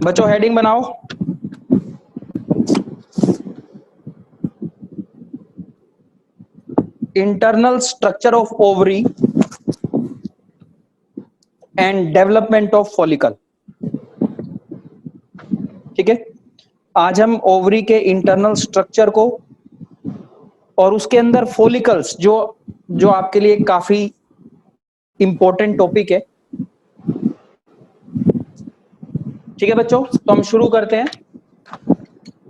बच्चों हेडिंग बनाओ। Internal structure of ovary and development of follicle. ठीक है, आज हम ओवरी के इंटरनल स्ट्रक्चर को और उसके अंदर फॉलिकल्स जो आपके लिए काफी इंपॉर्टेंट टॉपिक है। ठीक है बच्चों, तो हम शुरू करते हैं।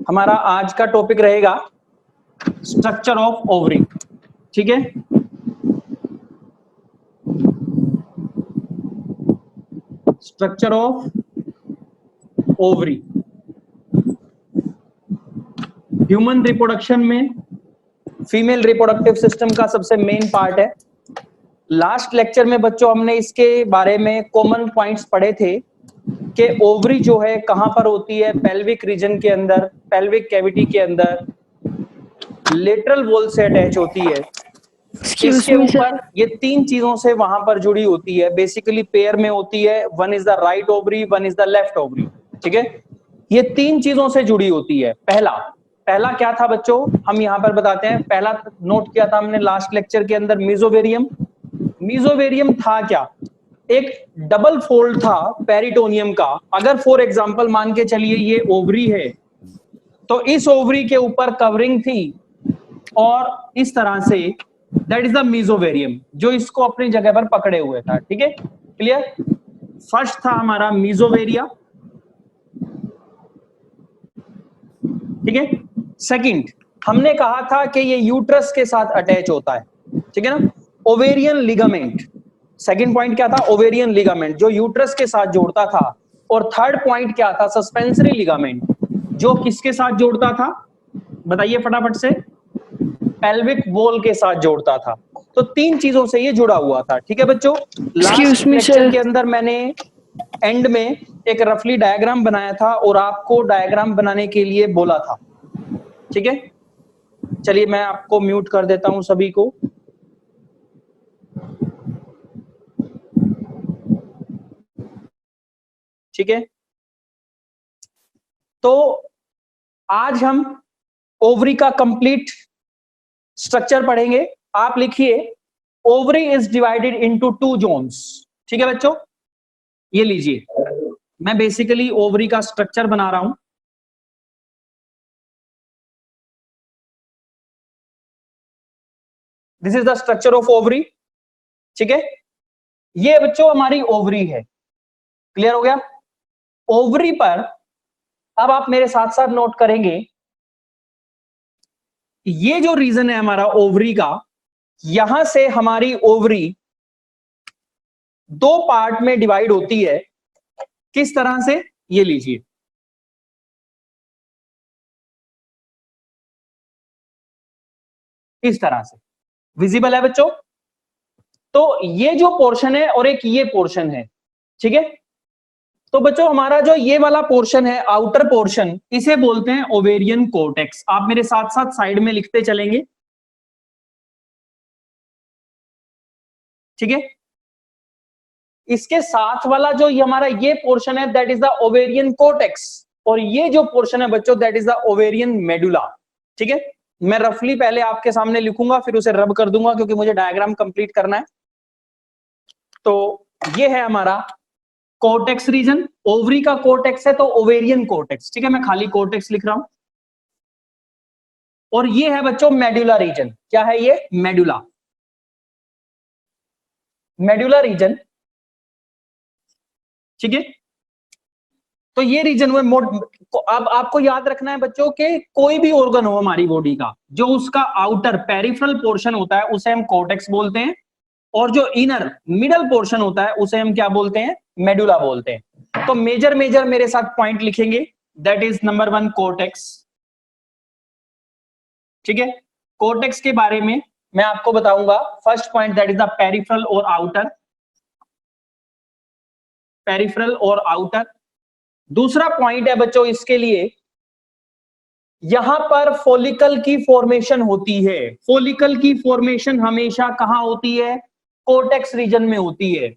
हमारा आज का टॉपिक रहेगा स्ट्रक्चर ऑफ ओवरी। ठीक है, structure of ovary human reproduction में फीमेल रिप्रोडक्टिव सिस्टम का सबसे मेन पार्ट है। लास्ट लेक्चर में बच्चों हमने इसके बारे में कॉमन पॉइंट्स पढ़े थे कि ओवरी जो है कहां पर होती है, पेल्विक रीजन के अंदर, पेल्विक कैविटी के अंदर लेटरल वॉल से अटैच होती है। इसके ऊपर ये तीन चीजों से वहां पर जुड़ी होती है, बेसिकली पेयर में होती है। One is the right ovary, one is the left ovary. ठीक है, ये तीन चीजों से जुड़ी होती है। पहला क्या था बच्चों, हम यहां पर बताते हैं। पहला नोट किया था हमने लास्ट लेक्चर के अंदर, मीजोवेरियम। मीजोवेरियम था क्या, एक डबल फोल्ड था पेरिटोनियम का। अगर फॉर एग्जांपल मान के चलिए ये ओवरी है, तो इस ओवरी के ऊपर कवरिंग थी और इस तरह से, दैट इज द मीजोवेरियम, जो इसको अपनी जगह पर पकड़े हुए था। ठीक है, क्लियर। फर्स्ट था हमारा मीजोवेरिया। ठीक है, सेकंड हमने कहा था कि ये यूट्रस के साथ अटैच होता है। ठीक है ना, ओवेरियन लिगामेंट। सेकंड पॉइंट क्या था, ओवेरियन लिगामेंट जो यूट्रस के साथ जोड़ता था। और थर्ड पॉइंट क्या था, सस्पेंसरी लिगामेंट, जो किसके साथ जोड़ता था, बताइए फटाफट से, पेल्विक वॉल के साथ जोड़ता था। तो तीन चीजों से ये जुड़ा हुआ था। ठीक है बच्चों, लास्ट लेक्चर के अंदर मैंने एंड में एक रफली डायग्राम बनाया था और आपको डायग्राम बनाने के लिए बोला था। ठीक है, चलिए मैं आपको म्यूट कर देता हूं सभी को। ठीक है, तो आज हम ओवरी का कंप्लीट स्ट्रक्चर पढ़ेंगे। आप लिखिए, ovary is divided into two zones. ठीक है बच्चों, ये लीजिए, मैं बेसिकली ओवरी का स्ट्रक्चर बना रहा हूं। This is the structure of ovary. ठीक है, ये बच्चों हमारी ओवरी है। क्लियर हो गया। ओवरी पर अब आप मेरे साथ साथ नोट करेंगे, ये जो रीजन है हमारा ओवरी का, यहां से हमारी ओवरी दो पार्ट में डिवाइड होती है। किस तरह से, ये लीजिए, इस तरह से विजिबल है बच्चों। तो ये जो पोर्शन है और एक ये पोर्शन है। ठीक है, तो बच्चों हमारा जो ये वाला पोर्शन है, आउटर पोर्शन, इसे बोलते हैं ओवेरियन कोर्टेक्स। आप मेरे साथ साथ साइड में लिखते चलेंगे। ठीक है, इसके साथ वाला जो ये हमारा ये पोर्शन है, that is the ovarian cortex. और ये जो पोर्शन है बच्चों, that is the ovarian medulla. ठीक है, मैं रफली पहले आपके सामने लिखूंगा, फिर उसे रब कर दूंगा क्योंकि मुझे डायग्राम कंप्लीट करना है। तो ये है हमारा कोर्टेक्स रीजन। ओवरी का कोर्टेक्स है तो ओवेरियन कोर्टेक्स। ठीक है, मैं खाली कोर्टेक्स लिख रहा हूं। और ये है बच्चों मेडुला रीजन। क्या है ये, मेडुला। Medulla reason. ठीक है, तो ये रीजन हुए अब आपको याद रखना है बच्चों कि कोई भी ऑर्गन हो हमारी बॉडी का, जो उसका आउटर पेरिफेरल पोर्शन होता है उसे हम कोर्टेक्स बोलते हैं, और जो इनर मिडल पोर्शन होता है उसे हम क्या बोलते हैं, मेडुला बोलते हैं। तो मेजर मेरे साथ पॉइंट लिखेंगे, that is number one, cortex. ठीक है, कोर्टेक्स के बारे में मैं आपको बताऊंगा। First point, that is the peripheral और आउटर, पेरिफेरल और आउटर। दूसरा पॉइंट है बच्चों इसके लिए, यहां पर फॉलिकल की फॉर्मेशन होती है। फॉलिकल की फॉर्मेशन हमेशा कहां होती है, कोर्टेक्स रीजन में होती है।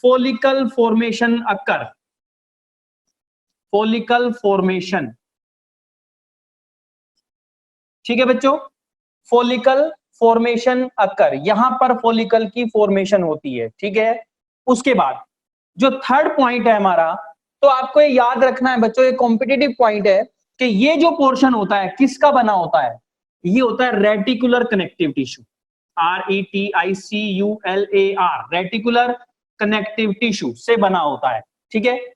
फॉलिकल फॉर्मेशन अकर, फॉलिकल फॉर्मेशन। ठीक है बच्चों, फॉलिकल फॉर्मेशन अकर, यहां पर फॉलिकल की फॉर्मेशन होती है। ठीक है, उसके बाद जो थर्ड पॉइंट है हमारा, तो आपको ये याद रखना है बच्चों, ये कॉम्पिटिटिव पॉइंट है कि ये जो पोर्शन होता है किसका बना होता है, ये होता है reticular connective tissue, RETICULAR, reticular connective tissue से बना होता है। ठीक है,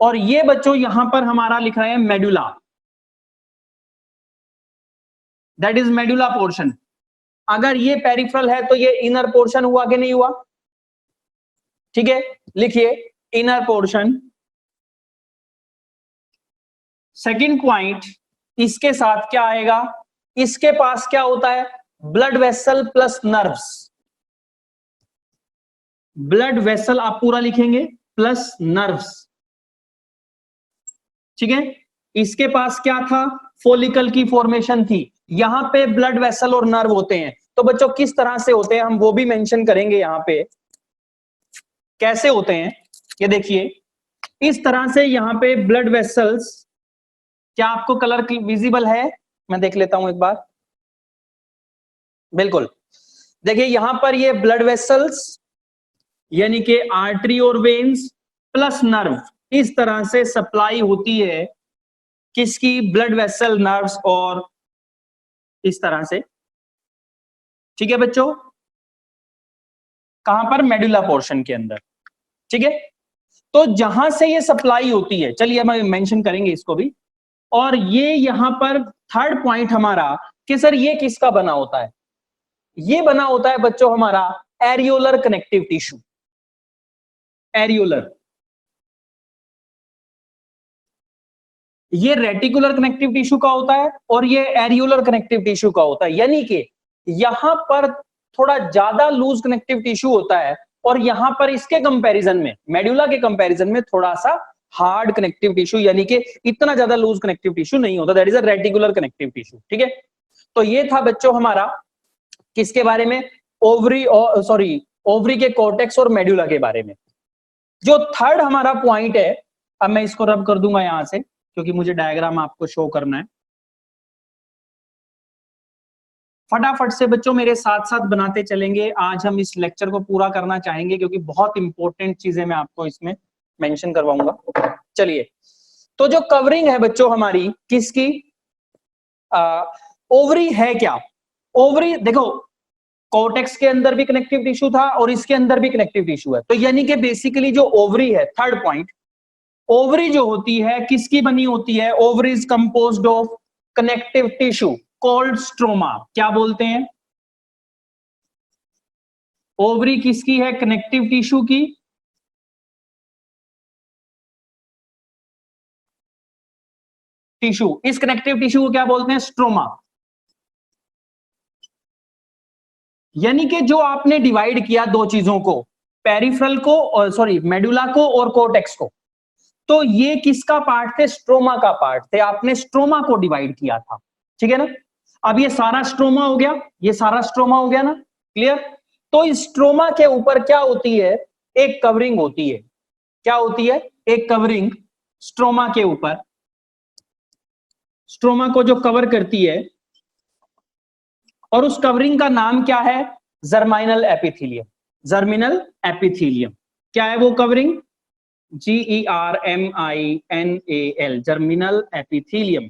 और ये बच्चों यहां पर हमारा लिख रहे हैं medulla, that is medulla portion. अगर ये पेरिफेरल है तो ये इनर पोर्शन हुआ कि नहीं हुआ? ठीक है, लिखिए इनर पोर्शन। सेकंड पॉइंट, इसके साथ क्या आएगा, इसके पास क्या होता है, blood vessel plus nerves. Blood vessel आप पूरा लिखेंगे प्लस नर्व्स। ठीक है, इसके पास क्या था, फॉलिकल की फॉर्मेशन थी, यहां पे ब्लड वेसल और नर्व होते हैं। तो बच्चों किस तरह से होते हैं हम वो भी मेंशन करेंगे यहां पे, कैसे होते हैं ये देखिए। इस तरह से यहां पे ब्लड वेसल्स, क्या आपको कलर विजिबल है? मैं देख लेता हूं एक बार। बिल्कुल, देखिए यहां पर ये ब्लड वेसल्स यानी कि आर्टरी और वेन्स प्लस नर्व, इस तरह से सप्लाई होती है किसकी, ब्लड वेसल, नर्व्स और इस तरह से। ठीक है बच्चों, कहां पर, मेडुला पोर्शन के अंदर। ठीक है, तो जहां से ये सप्लाई होती है, चलिए हम मेंशन करेंगे इसको भी। और ये यहां पर थर्ड पॉइंट हमारा कि सर ये किसका बना होता है, ये बना होता है बच्चों हमारा एरियोलर कनेक्टिव टिश्यू। एरियोलर, ये रेटिकुलर कनेक्टिव टिश्यू का होता है और ये एरियोलर कनेक्टिव टिश्यू का होता है, यानी कि यहां पर थोड़ा ज्यादा लूज कनेक्टिव टिश्यू होता है और यहां पर इसके कंपैरिजन में, मेडुला के कंपैरिजन में थोड़ा सा हार्ड कनेक्टिव टिश्यू, यानी कि इतना ज्यादा लूज कनेक्टिव टिश्यू नहीं होता, that is a reticular connective tissue. ठीक है, तो ये था बच्चों हमारा किसके बारे में, ओवरी और सॉरी ओवरी के कॉर्टेक्स और मेडुला के बारे में। जो थर्ड हमारा पॉइंट है, अब मैं इसको रब कर दूंगा यहां से क्योंकि मुझे डायग्राम आपको शो करना है। फटाफट से बच्चों मेरे साथ साथ बनाते चलेंगे, आज हम इस लेक्चर को पूरा करना चाहेंगे क्योंकि बहुत इंपॉर्टेंट चीजें मैं आपको इसमें मेंशन करवाऊंगा। चलिए, तो जो कवरिंग है बच्चों हमारी किसकी, ओवरी है क्या, ओवरी देखो कॉर्टेक्स के अंदर भी कनेक्टिव टिश्यू था और इसके अंदर भी कनेक्टिव टिश्यू है, तो यानी कि बेसिकली जो ओवरी है, थर्ड पॉइंट, ओवरी जो होती है किसकी बनी होती है, ovary is composed of connective tissue called stroma. क्या बोलते हैं, ओवरी किसकी है, कनेक्टिव टिश्यू की, टिश्यू, इस कनेक्टिव टिश्यू को क्या बोलते हैं, स्ट्रोमा। यानी कि जो आपने डिवाइड किया दो चीजों को, पेरिफेरल को और सॉरी मेडुला को और कॉर्टेक्स को, तो ये किसका पार्ट थे, स्ट्रोमा का पार्ट थे, आपने स्ट्रोमा को डिवाइड किया था। ठीक है ना, अब ये सारा स्ट्रोमा हो गया, ये सारा स्ट्रोमा हो गया ना, क्लियर। तो इस स्ट्रोमा के ऊपर क्या होती है, एक कवरिंग होती है, क्या होती है, एक कवरिंग स्ट्रोमा के ऊपर, स्ट्रोमा को जो कवर करती है, और उस कवरिंग का नाम क्या है, जर्माइनल एपिथीलियम। जर्मिनल एपिथीलियम, क्या है वो कवरिंग, GERMINAL, जर्मिनल एपिथीलियम।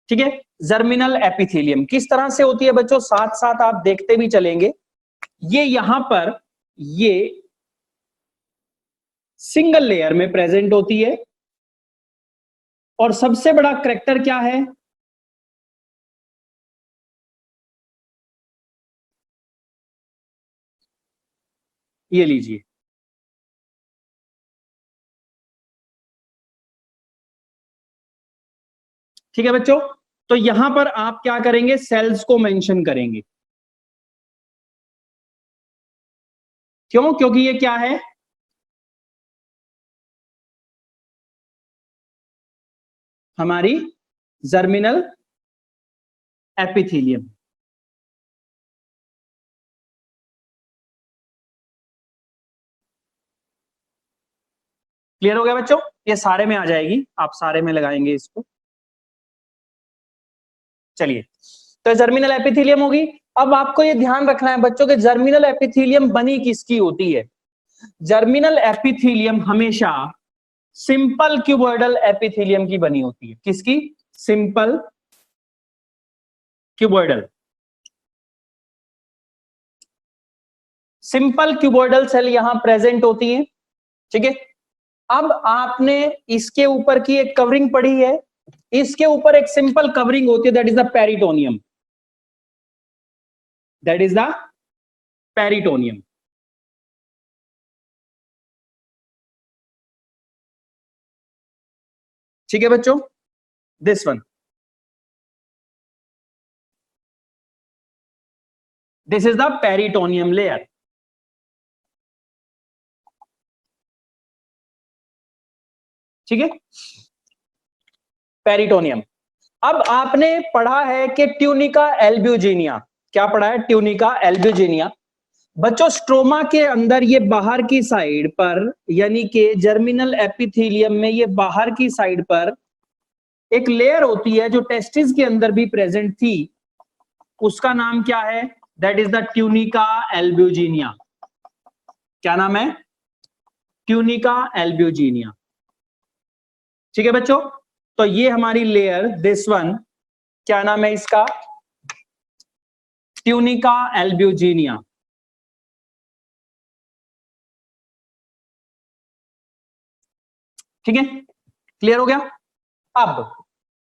ठीक है, जर्मिनल एपिथीलियम किस तरह से होती है बच्चों, साथ साथ आप देखते भी चलेंगे। ये यहां पर ये सिंगल लेयर में प्रेजेंट होती है और सबसे बड़ा करैक्टर क्या है, ये लीजिए, ठीक है बच्चों। तो यहां पर आप क्या करेंगे, सेल्स को मेंशन करेंगे, क्यों, क्योंकि ये क्या है, हमारी जर्मिनल एपिथीलियम। क्लियर हो गया बच्चों, ये सारे में आ जाएगी, आप सारे में लगाएंगे इसको। चलिए, तो जर्मिनल एपिथेलियम होगी। अब आपको ये ध्यान रखना है बच्चों के जर्मिनल एपिथेलियम बनी किसकी होती है। जर्मिनल एपिथेलियम हमेशा सिंपल क्यूबॉइडल एपिथेलियम की बनी होती है। किसकी? Simple cuboidal. Simple cuboidal cell यहां प्रेजेंट होती है, ठीक है। अब आपने इसके ऊपर की एक कवरिंग पढ़ी है, इसके ऊपर एक सिंपल कवरिंग होती है, that is the peritoneum, that is the peritoneum. ठीक है बच्चों, this one, this is the peritoneum layer. ठीक है, पेरिटोनियम। अब आपने पढ़ा है कि ट्यूनिका एल्ब्यूजिनिया, क्या पढ़ा है? Tunica albuginea. बच्चों स्ट्रोमा के अंदर ये बाहर की साइड पर, यानी कि जर्मिनल एपिथेलियम में ये बाहर की साइड पर एक लेयर होती है जो टेस्टिस के अंदर भी प्रेजेंट थी, उसका नाम क्या है? That is the tunica albuginea. क्या नाम है? Tunica albuginea. ठीक है बच्चों, तो ये हमारी लेयर, दिस वन, क्या नाम है इसका? Tunica albuginea. ठीक है, क्लियर हो गया?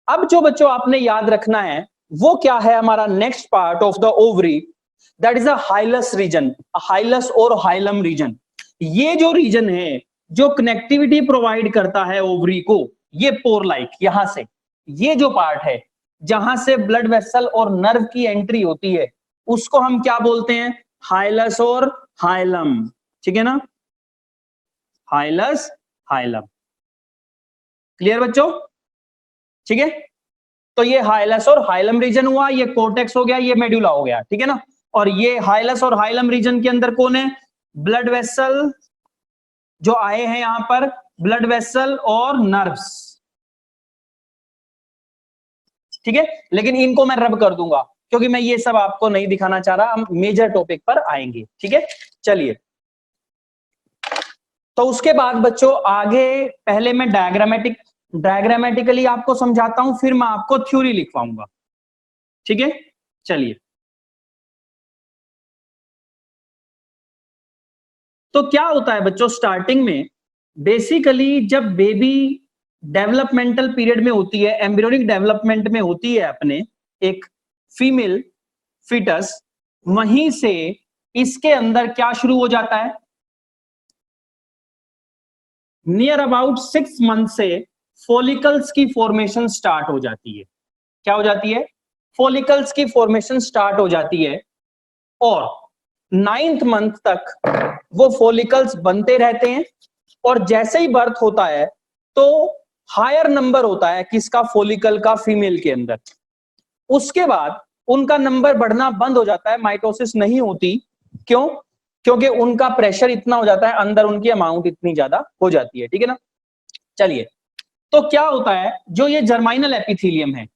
अब जो बच्चों आपने याद रखना है वो क्या है? हमारा next part of the ovary, that is a hilus region, hilus और हाइलम रीजन। ये जो रीजन है जो कनेक्टिविटी प्रोवाइड करता है ओवरी को, ये पोर लाइक, यहां से ये जो पार्ट है जहां से ब्लड वेसल और नर्व की एंट्री होती है, उसको हम क्या बोलते हैं? हाइलस और हाइलम। ठीक है ना, हाइलस हाइलम। क्लियर बच्चों? ठीक है, तो ये हाइलस और हाइलम रीजन हुआ, ये कोर्टेक्स हो गया, ये मेडुला हो गया। ठीक है ना, और ये हाइलस और हाइलम रीजन के अंदर कौन है? ब्लड वेसल जो आए हैं यहां पर, ब्लड वेसल और नर्व्स। ठीक है, लेकिन इनको मैं रब कर दूंगा क्योंकि मैं ये सब आपको नहीं दिखाना चाह रहा, हम मेजर टॉपिक पर आएंगे। ठीक है, चलिए, तो उसके बाद बच्चों आगे पहले मैं डायग्रामेटिकली आपको समझाता हूं, फिर मैं आपको थ्योरी लिखवाऊंगा। ठीक है, चलिए, तो क्या होता है बच्चों स्टार्टिंग में, बेसिकली जब बेबी डेवलपमेंटल पीरियड में होती है, एम्ब्रियोनिक डेवलपमेंट में होती है अपने, एक फीमेल फीटस, वहीं से इसके अंदर क्या शुरू हो जाता है? नियर अबाउट 6 मंथ से फॉलिकल्स की फॉर्मेशन स्टार्ट हो जाती है। क्या हो जाती है? फॉलिकल्स की फॉर्मेशन स्टार्ट हो जाती है, और 9th मंथ तक वो फॉलिकल्स बनते रहते हैं, और जैसे ही बर्थ होता है तो हायर नंबर होता है किसका? फॉलिकल का, फीमेल के अंदर। उसके बाद उनका नंबर बढ़ना बंद हो जाता है, माइटोसिस नहीं होती। क्यों? क्योंकि उनका प्रेशर इतना हो जाता है, अंदर उनकी अमाउंट इतनी ज्यादा हो जाती है। ठीक है ना, चलिए, तो क्या होता है, जो ये जर्मिनल एपिथेलियम है,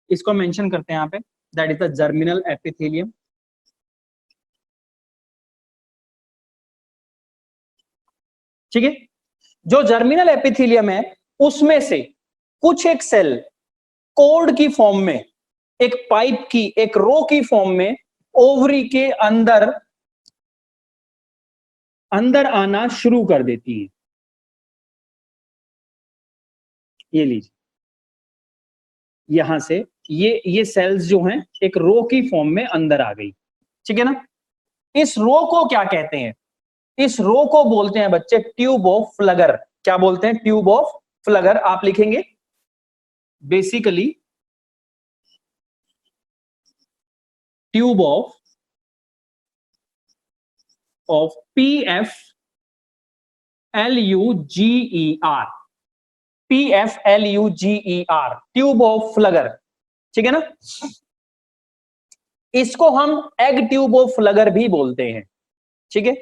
इसको मेंशन करते हैं यहां पे, that is the germinal epithelium. ठीक है, जो जर्मिनल एपिथेलियम है उसमें से कुछ एक सेल कोड की फॉर्म में, एक पाइप की, एक रो की फॉर्म में ओवरी के अंदर अंदर आना शुरू कर देती है। ये लीजिए, यहां से ये सेल्स जो हैं एक रो की फॉर्म में अंदर आ गई। ठीक है ना, इस रो को क्या कहते हैं? इस रो को बोलते हैं बच्चे ट्यूब ऑफ फ्लगर। क्या बोलते हैं? Tube of Pfluger. आप लिखेंगे basically tube of PFLUGER, PFLUGER, tube of Pfluger. ठीक है ना, इसको हम एग ट्यूब ऑफ फ्लगर भी बोलते हैं। ठीक है,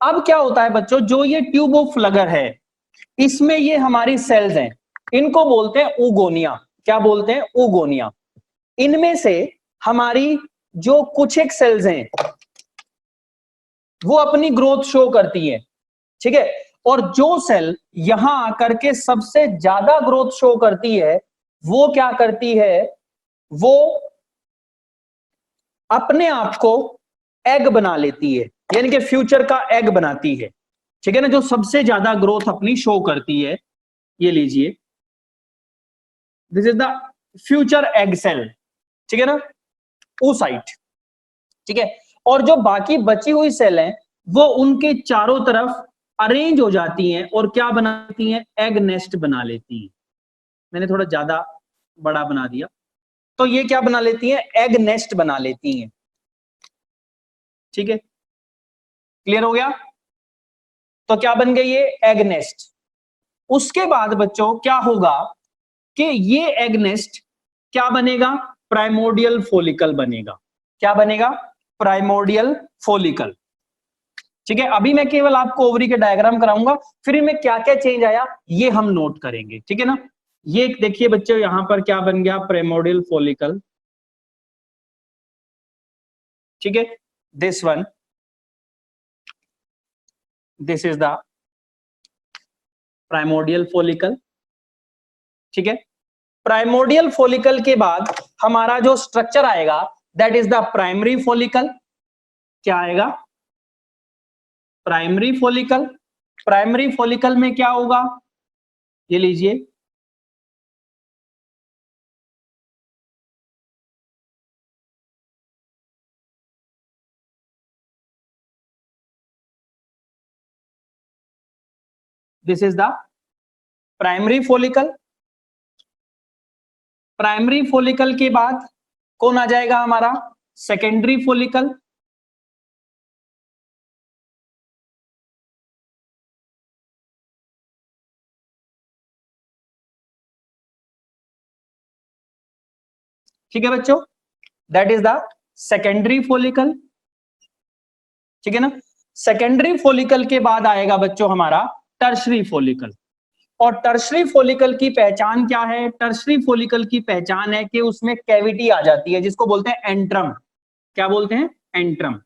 अब क्या होता है बच्चों, जो ये ट्यूब ऑफ फ्लगर है इसमें ये हमारी सेल्स हैं, इनको बोलते हैं ओगोनिया। क्या बोलते हैं? ओगोनिया। इनमें से हमारी जो कुछ एक सेल्स हैं वो अपनी ग्रोथ शो करती है, ठीक है। और जो सेल यहां आकर के सबसे ज्यादा ग्रोथ शो करती है वो क्या करती है? वो अपने आप को एग बना लेती है, यानी कि फ्यूचर का एग बनाती है, ठीक है ना। जो सबसे ज्यादा ग्रोथ अपनी शो करती है, ये लीजिए, this is the future egg cell, ठीक है ना, oocyte, ठीक है। और जो बाकी बची हुई सेल हैं वो उनके चारों तरफ अरेंज हो जाती हैं और क्या बनाती हैं? एग नेस्ट बना लेती हैं। मैंने थोड़ा ज्यादा बड़ा बना दिया, तो ये क्या बना लेती हैं? एग नेस्ट बना लेती हैं, ठीक है। क्लियर हो गया? तो क्या बन गई ये? Egg nest. उसके बाद बच्चों क्या होगा कि ये एग नेस्ट क्या बनेगा? प्राइमोर्डियल फॉलिकल बनेगा। क्या बनेगा? प्राइमोर्डियल फॉलिकल, ठीक है। अभी मैं केवल आपको ओवरी के डायग्राम कराऊंगा, फिर इनमें क्या क्या चेंज आया ये हम नोट करेंगे, ठीक है ना। ये देखिए बच्चों, यहां पर क्या बन गया? प्राइमोर्डियल फॉलिकल, ठीक है। This one, this is the primordial follicle, ठीक है। प्राइमोर्डियल फॉलिकल के बाद हमारा जो स्ट्रक्चर आएगा that is the primary follicle. क्या आएगा? Primary follicle. प्राइमरी फॉलिकल में क्या होगा? ये लीजिए, this is the primary follicle. Primary follicle के बाद कौन आ जाएगा हमारा? Secondary follicle. ठीक है बच्चों, that is the secondary follicle, ठीक है ना। सेकेंडरी फॉलिकल के बाद आएगा बच्चों हमारा टर्शरी फॉलिकल। और टर्शरी फॉलिकल की पहचान क्या है? टर्शरी फॉलिकल की पहचान है कि उसमें कैविटी आ जाती है जिसको बोलते हैं एंट्रम। क्या बोलते हैं? एंट्रम।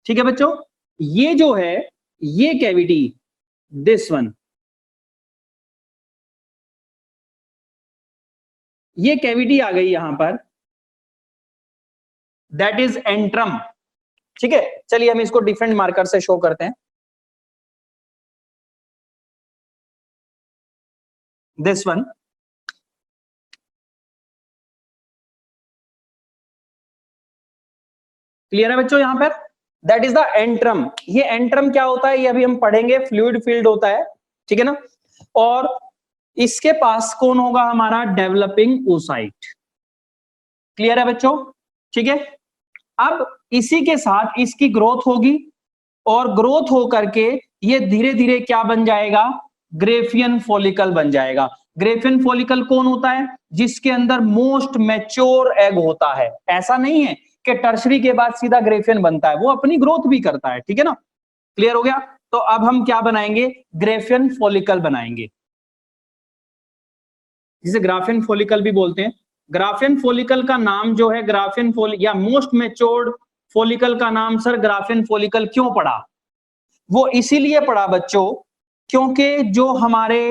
ठीक है बच्चों, ये जो है ये कैविटी, दिस वन, ये कैविटी आ गई यहां पर, दैट इज एंट्रम, ठीक है। चलिए हम इसको डिफरेंट मार्कर से शो करते हैं। दिस वन, क्लियर है बच्चों यहां पर? That is the antrum. ये एंट्रम क्या होता है ये अभी हम पढ़ेंगे। फ्लूइड फील्ड होता है, ठीक है ना। और इसके पास कौन होगा? हमारा डेवलपिंग oocyte। क्लियर है बच्चों? ठीक है। अब इसी के साथ इसकी ग्रोथ होगी और ग्रोथ हो करके ये धीरे धीरे क्या बन जाएगा? ग्रेफियन फॉलिकल बन जाएगा। ग्रेफियन फॉलिकल कौन होता है? जिसके अंदर मोस्ट मैच्योर एग होता है। ऐसा नहीं है कि टर्शरी के बाद सीधा ग्रेफियन बनता है, वो अपनी ग्रोथ भी करता है, ठीक है ना। क्लियर हो गया? तो अब हम क्या बनाएंगे? ग्रेफियन फॉलिकल बनाएंगे, जिसे ग्राफियन फॉलिकल भी बोलते हैं। ग्राफियन फॉलिकल का नाम जो है ग्राफियन फॉलिकल या मोस्ट मैच्योर्ड फॉलिकल का नाम सर ग्राफियन फॉलिकल क्यों पड़ा? वो इसीलिए पड़ा बच्चों क्योंकि जो हमारे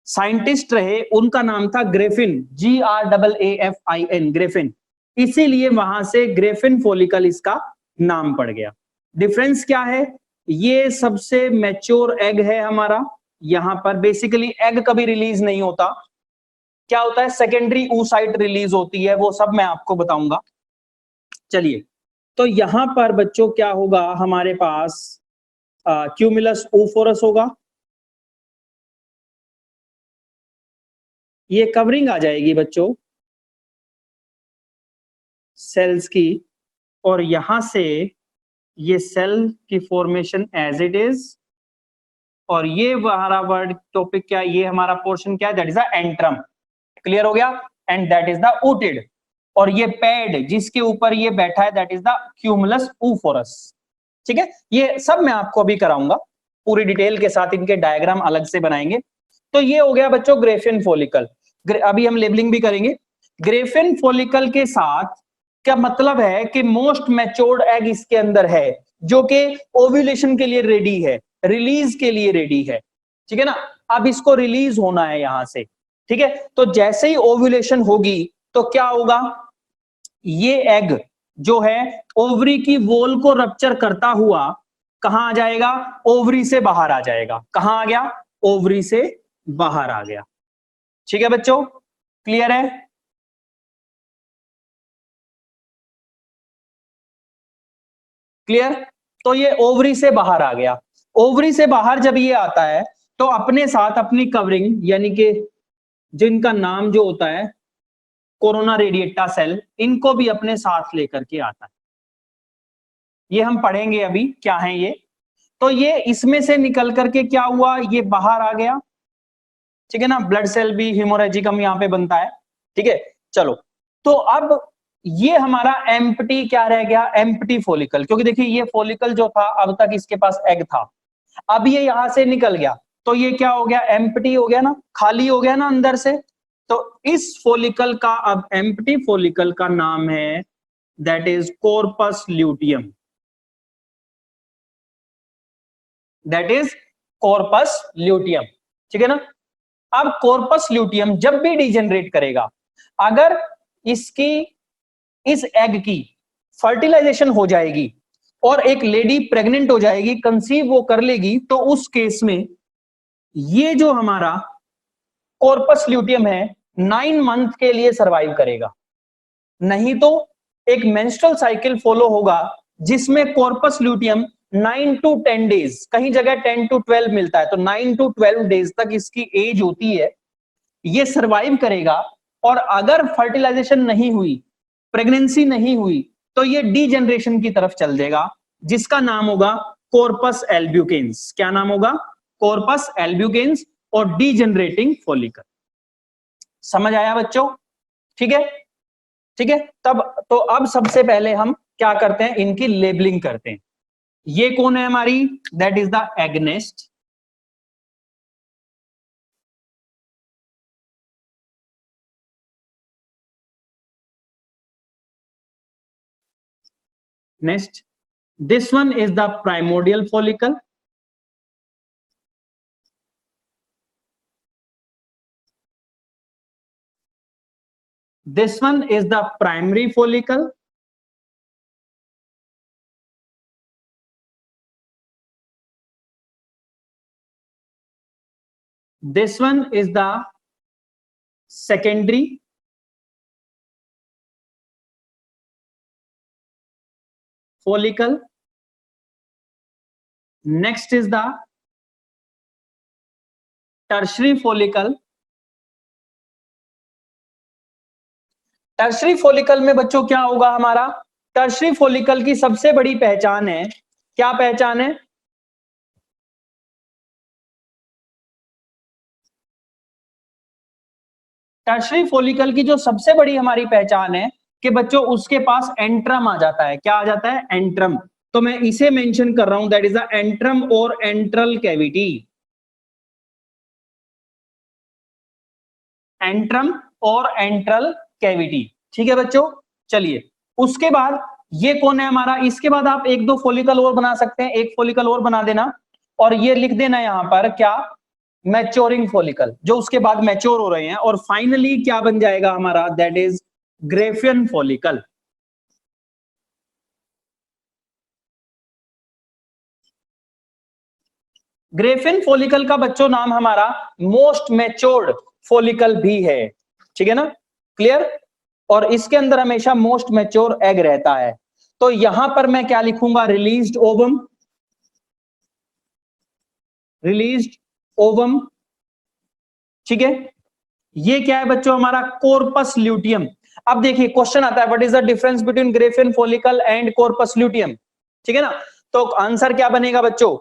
साइंटिस्ट रहे उनका नाम था ग्रेफिन, GRAAFIN, ग्रेफिन। इसीलिए वहां से ग्रेफिन फॉलिकल इसका नाम पड़ गया। डिफरेंस क्या है? ये सबसे मैच्योर एग है हमारा। यहां पर बेसिकली एग कभी रिलीज नहीं होता, क्या होता है? सेकेंडरी oocyte रिलीज होती है, वो सब मैं आपको बताऊंगा। चलिए, तो यहां पर बच्चों क्या होगा? हमारे पास क्यूमुलस ओफोरस होगा, ये कवरिंग आ जाएगी बच्चों सेल्स की, और यहां से ये सेल की फॉर्मेशन एज इट इज, और ये हमारा वर्ड टॉपिक क्या है? ये हमारा पोर्शन क्या है? That is a antrum. Clear हो गया, and that is the ooted, और ये पैड जिसके ऊपर ये बैठा है that is the cumulus oophorus। ठीक है, ये सब मैं आपको अभी कराऊंगा पूरी डिटेल के साथ, इनके डायग्राम अलग से बनाएंगे। तो ये हो गया बच्चों ग्रेफिन फॉलिकल, अभी हम लेबलिंग भी करेंगे। ग्रेफिन फॉलिकल के साथ क्या मतलब है कि मोस्ट मैच्योर्ड एग इसके अंदर है, जो कि ओव्यूलेशन के लिए रेडी है, रिलीज के लिए रेडी है। ठीक है ना, अब इसको रिलीज होना है यहां से। ठीक है, तो जैसे ही ओव्यूलेशन होगी तो क्या होगा, ये एग जो है ओवरी की वॉल को रप्चर करता हुआ कहां आ जाएगा, ओवरी से बाहर आ जाएगा। कहां आ गया, ओवरी से बाहर आ गया। ठीक है बच्चों, क्लियर है? क्लियर? तो ये ओवरी से बाहर आ गया। ओवरी से बाहर जब ये आता है तो अपने साथ अपनी कवरिंग, यानी कि जिनका नाम जो होता है कोरोना रेडिएटा सेल, इनको भी अपने साथ लेकर के आता है। ये हम पढ़ेंगे अभी क्या है ये। तो ये इसमें से निकल करके क्या हुआ, ये बाहर आ गया। ठीक है ना, ब्लड सेल भी हीमोरेजिकम यहाँ पे बनता है। ठीक है, चलो, तो अब ये हमारा एम्प्टी क्या रह गया, एम्प्टी फॉलिकल, क्योंकि देखिए ये फॉलिकल जो था अब तक इसके पास एग था, अब ये यहां से निकल गया तो ये क्या हो गया, एम्प्टी हो गया ना, खाली हो गया ना अंदर से। तो इस फॉलिकल का, अब एम्प्टी फॉलिकल का नाम है that is corpus luteum, that is corpus luteum. ठीक है ना, अब कॉर्पस ल्यूटियम जब भी डिजेनरेट करेगा, अगर इसकी इस एग की फर्टिलाइजेशन हो जाएगी और एक लेडी प्रेग्नेंट हो जाएगी, कंसीव वो कर लेगी, तो उस केस में ये जो हमारा कॉर्पस ल्यूटियम है 9 मंथ के लिए सरवाइव करेगा। नहीं तो एक मेंस्ट्रुअल साइकिल फॉलो होगा जिसमें कॉर्पस ल्यूटियम 9 to 10 डेज, कहीं जगह 10 to 12 मिलता है, तो 9 to 12 डेज तक इसकी एज होती है, ये सरवाइव करेगा। और अगर फर्टिलाइजेशन नहीं हुई, प्रेगनेंसी नहीं हुई, तो ये डीजेनरेशन की तरफ चल देगा, जिसका नाम होगा कॉर्पस एल्ब्यूकेंस। क्या नाम होगा, कॉर्पस एल्ब्यूकेंस, और डीजेनरेटिंग फॉलिकल। समझ आया बच्चों? ठीक है, ठीक है। तब तो अब सबसे पहले हम क्या करते हैं, इनकी लेबलिंग करते हैं। ये कौन है हमारी, that is the egg nest. Next, this one is the primordial follicle. This one is the primary follicle. This one is the secondary. Follicle. Next is the tertiary follicle. Tertiary follicle में बच्चों क्या होगा हमारा, tertiary follicle की सबसे बड़ी पहचान है, क्या पहचान है, टर्शरी फॉलिकल की जो सबसे बड़ी हमारी पहचान है कि बच्चों उसके पास एंट्रम आ जाता है। क्या आ जाता है, एंट्रम। तो मैं इसे मेंशन कर रहा हूं, दैट इज द एंट्रम और एंट्रल कैविटी। एंट्रम और एंट्रल कैविटी। ठीक है बच्चों, चलिए उसके बाद ये कौन है हमारा, इसके बाद आप एक दो फॉलिकल और बना सकते हैं, एक फॉलिकल और बना देना और ये लिख देना यहां पर क्या, मैच्योरिंग फॉलिकल, जो उसके बाद मैच्योर हो रहे हैं। और फाइनली क्या बन जाएगा हमारा, that is Graafian follicle. Graafian follicle का बच्चों नाम हमारा मोस्ट मैच्योर्ड फॉलिकल भी है। ठीक है ना, क्लियर। और इसके अंदर हमेशा मोस्ट मैच्योर एग रहता है। तो यहां पर मैं क्या लिखूंगा, रिलीज्ड ओवम, रिलीज्ड ओवम। ठीक है, ये क्या है बच्चों हमारा, कॉर्पस ल्यूटियम। अब देखिए क्वेश्चन आता है, what is the difference between Graafian follicle and corpus luteum. ठीक है ना, तो आंसर क्या बनेगा बच्चों,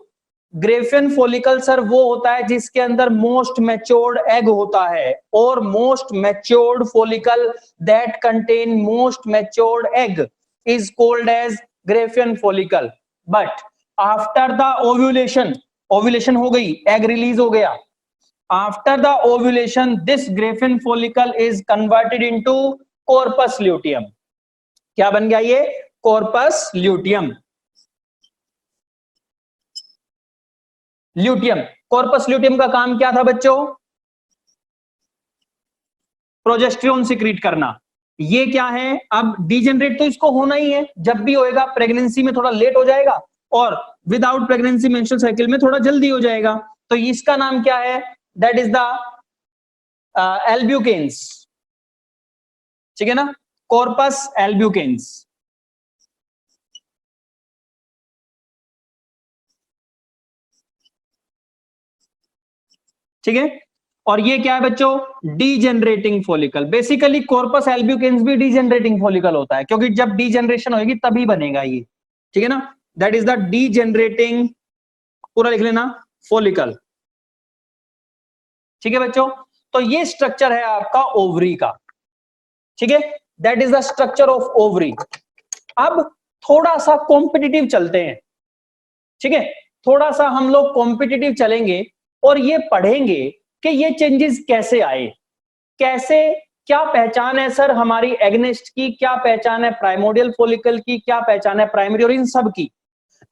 ग्रेफियन फॉलिकल सर वो होता है जिसके अंदर मोस्ट मैच्योर्ड एग होता है, और most matured follicle that contain most matured egg is called as Graafian follicle. But after the ovulation, ovulation हो गई, एग रिलीज हो गया, after the ovulation this Graafian follicle is converted into corpus luteum. क्या बन गया ये? Corpus luteum. Luteum, corpus luteum का काम क्या था बच्चों? प्रोजेस्टेरोन सिक्रीट करना. ये क्या है? अब डीजेनरेट तो इसको होना ही है, जब भी होएगा प्रेगनेंसी में थोड़ा लेट हो जाएगा और विदाउट प्रेगनेंसी मेंस्ट्रुअल साइकिल में थोड़ा जल्दी हो जाएगा. तो इसका नाम क्या है? That is the albicans. ठीक है ना, कॉर्पस एल्ब्यूकेन्स. ठीक है. और ये क्या है बच्चों? डीजेनरेटिंग फॉलिकल. बेसिकली कॉर्पस एल्ब्यूकेन्स भी डीजेनरेटिंग फॉलिकल होता है, क्योंकि जब डीजेनरेशन होगी तभी बनेगा ये. ठीक है ना, दैट इज द डीजेनरेटिंग, पूरा लिख लेना, फॉलिकल. ठीक है बच्चों, तो ये स्ट्रक्चर है आपका ओवरी का. ठीक है, that is the structure of ovary. अब थोड़ा सा कॉम्पिटिटिव चलते हैं. ठीक है, थोड़ा सा हम लोग कॉम्पिटिटिव चलेंगे और ये पढ़ेंगे कि ये चेंजेस कैसे आए, कैसे, क्या पहचान है सर हमारी एग्नेस्ट की, क्या पहचान है प्राइमोडियल फॉलिकल की, क्या पहचान है प्राइमरी, और इन सब की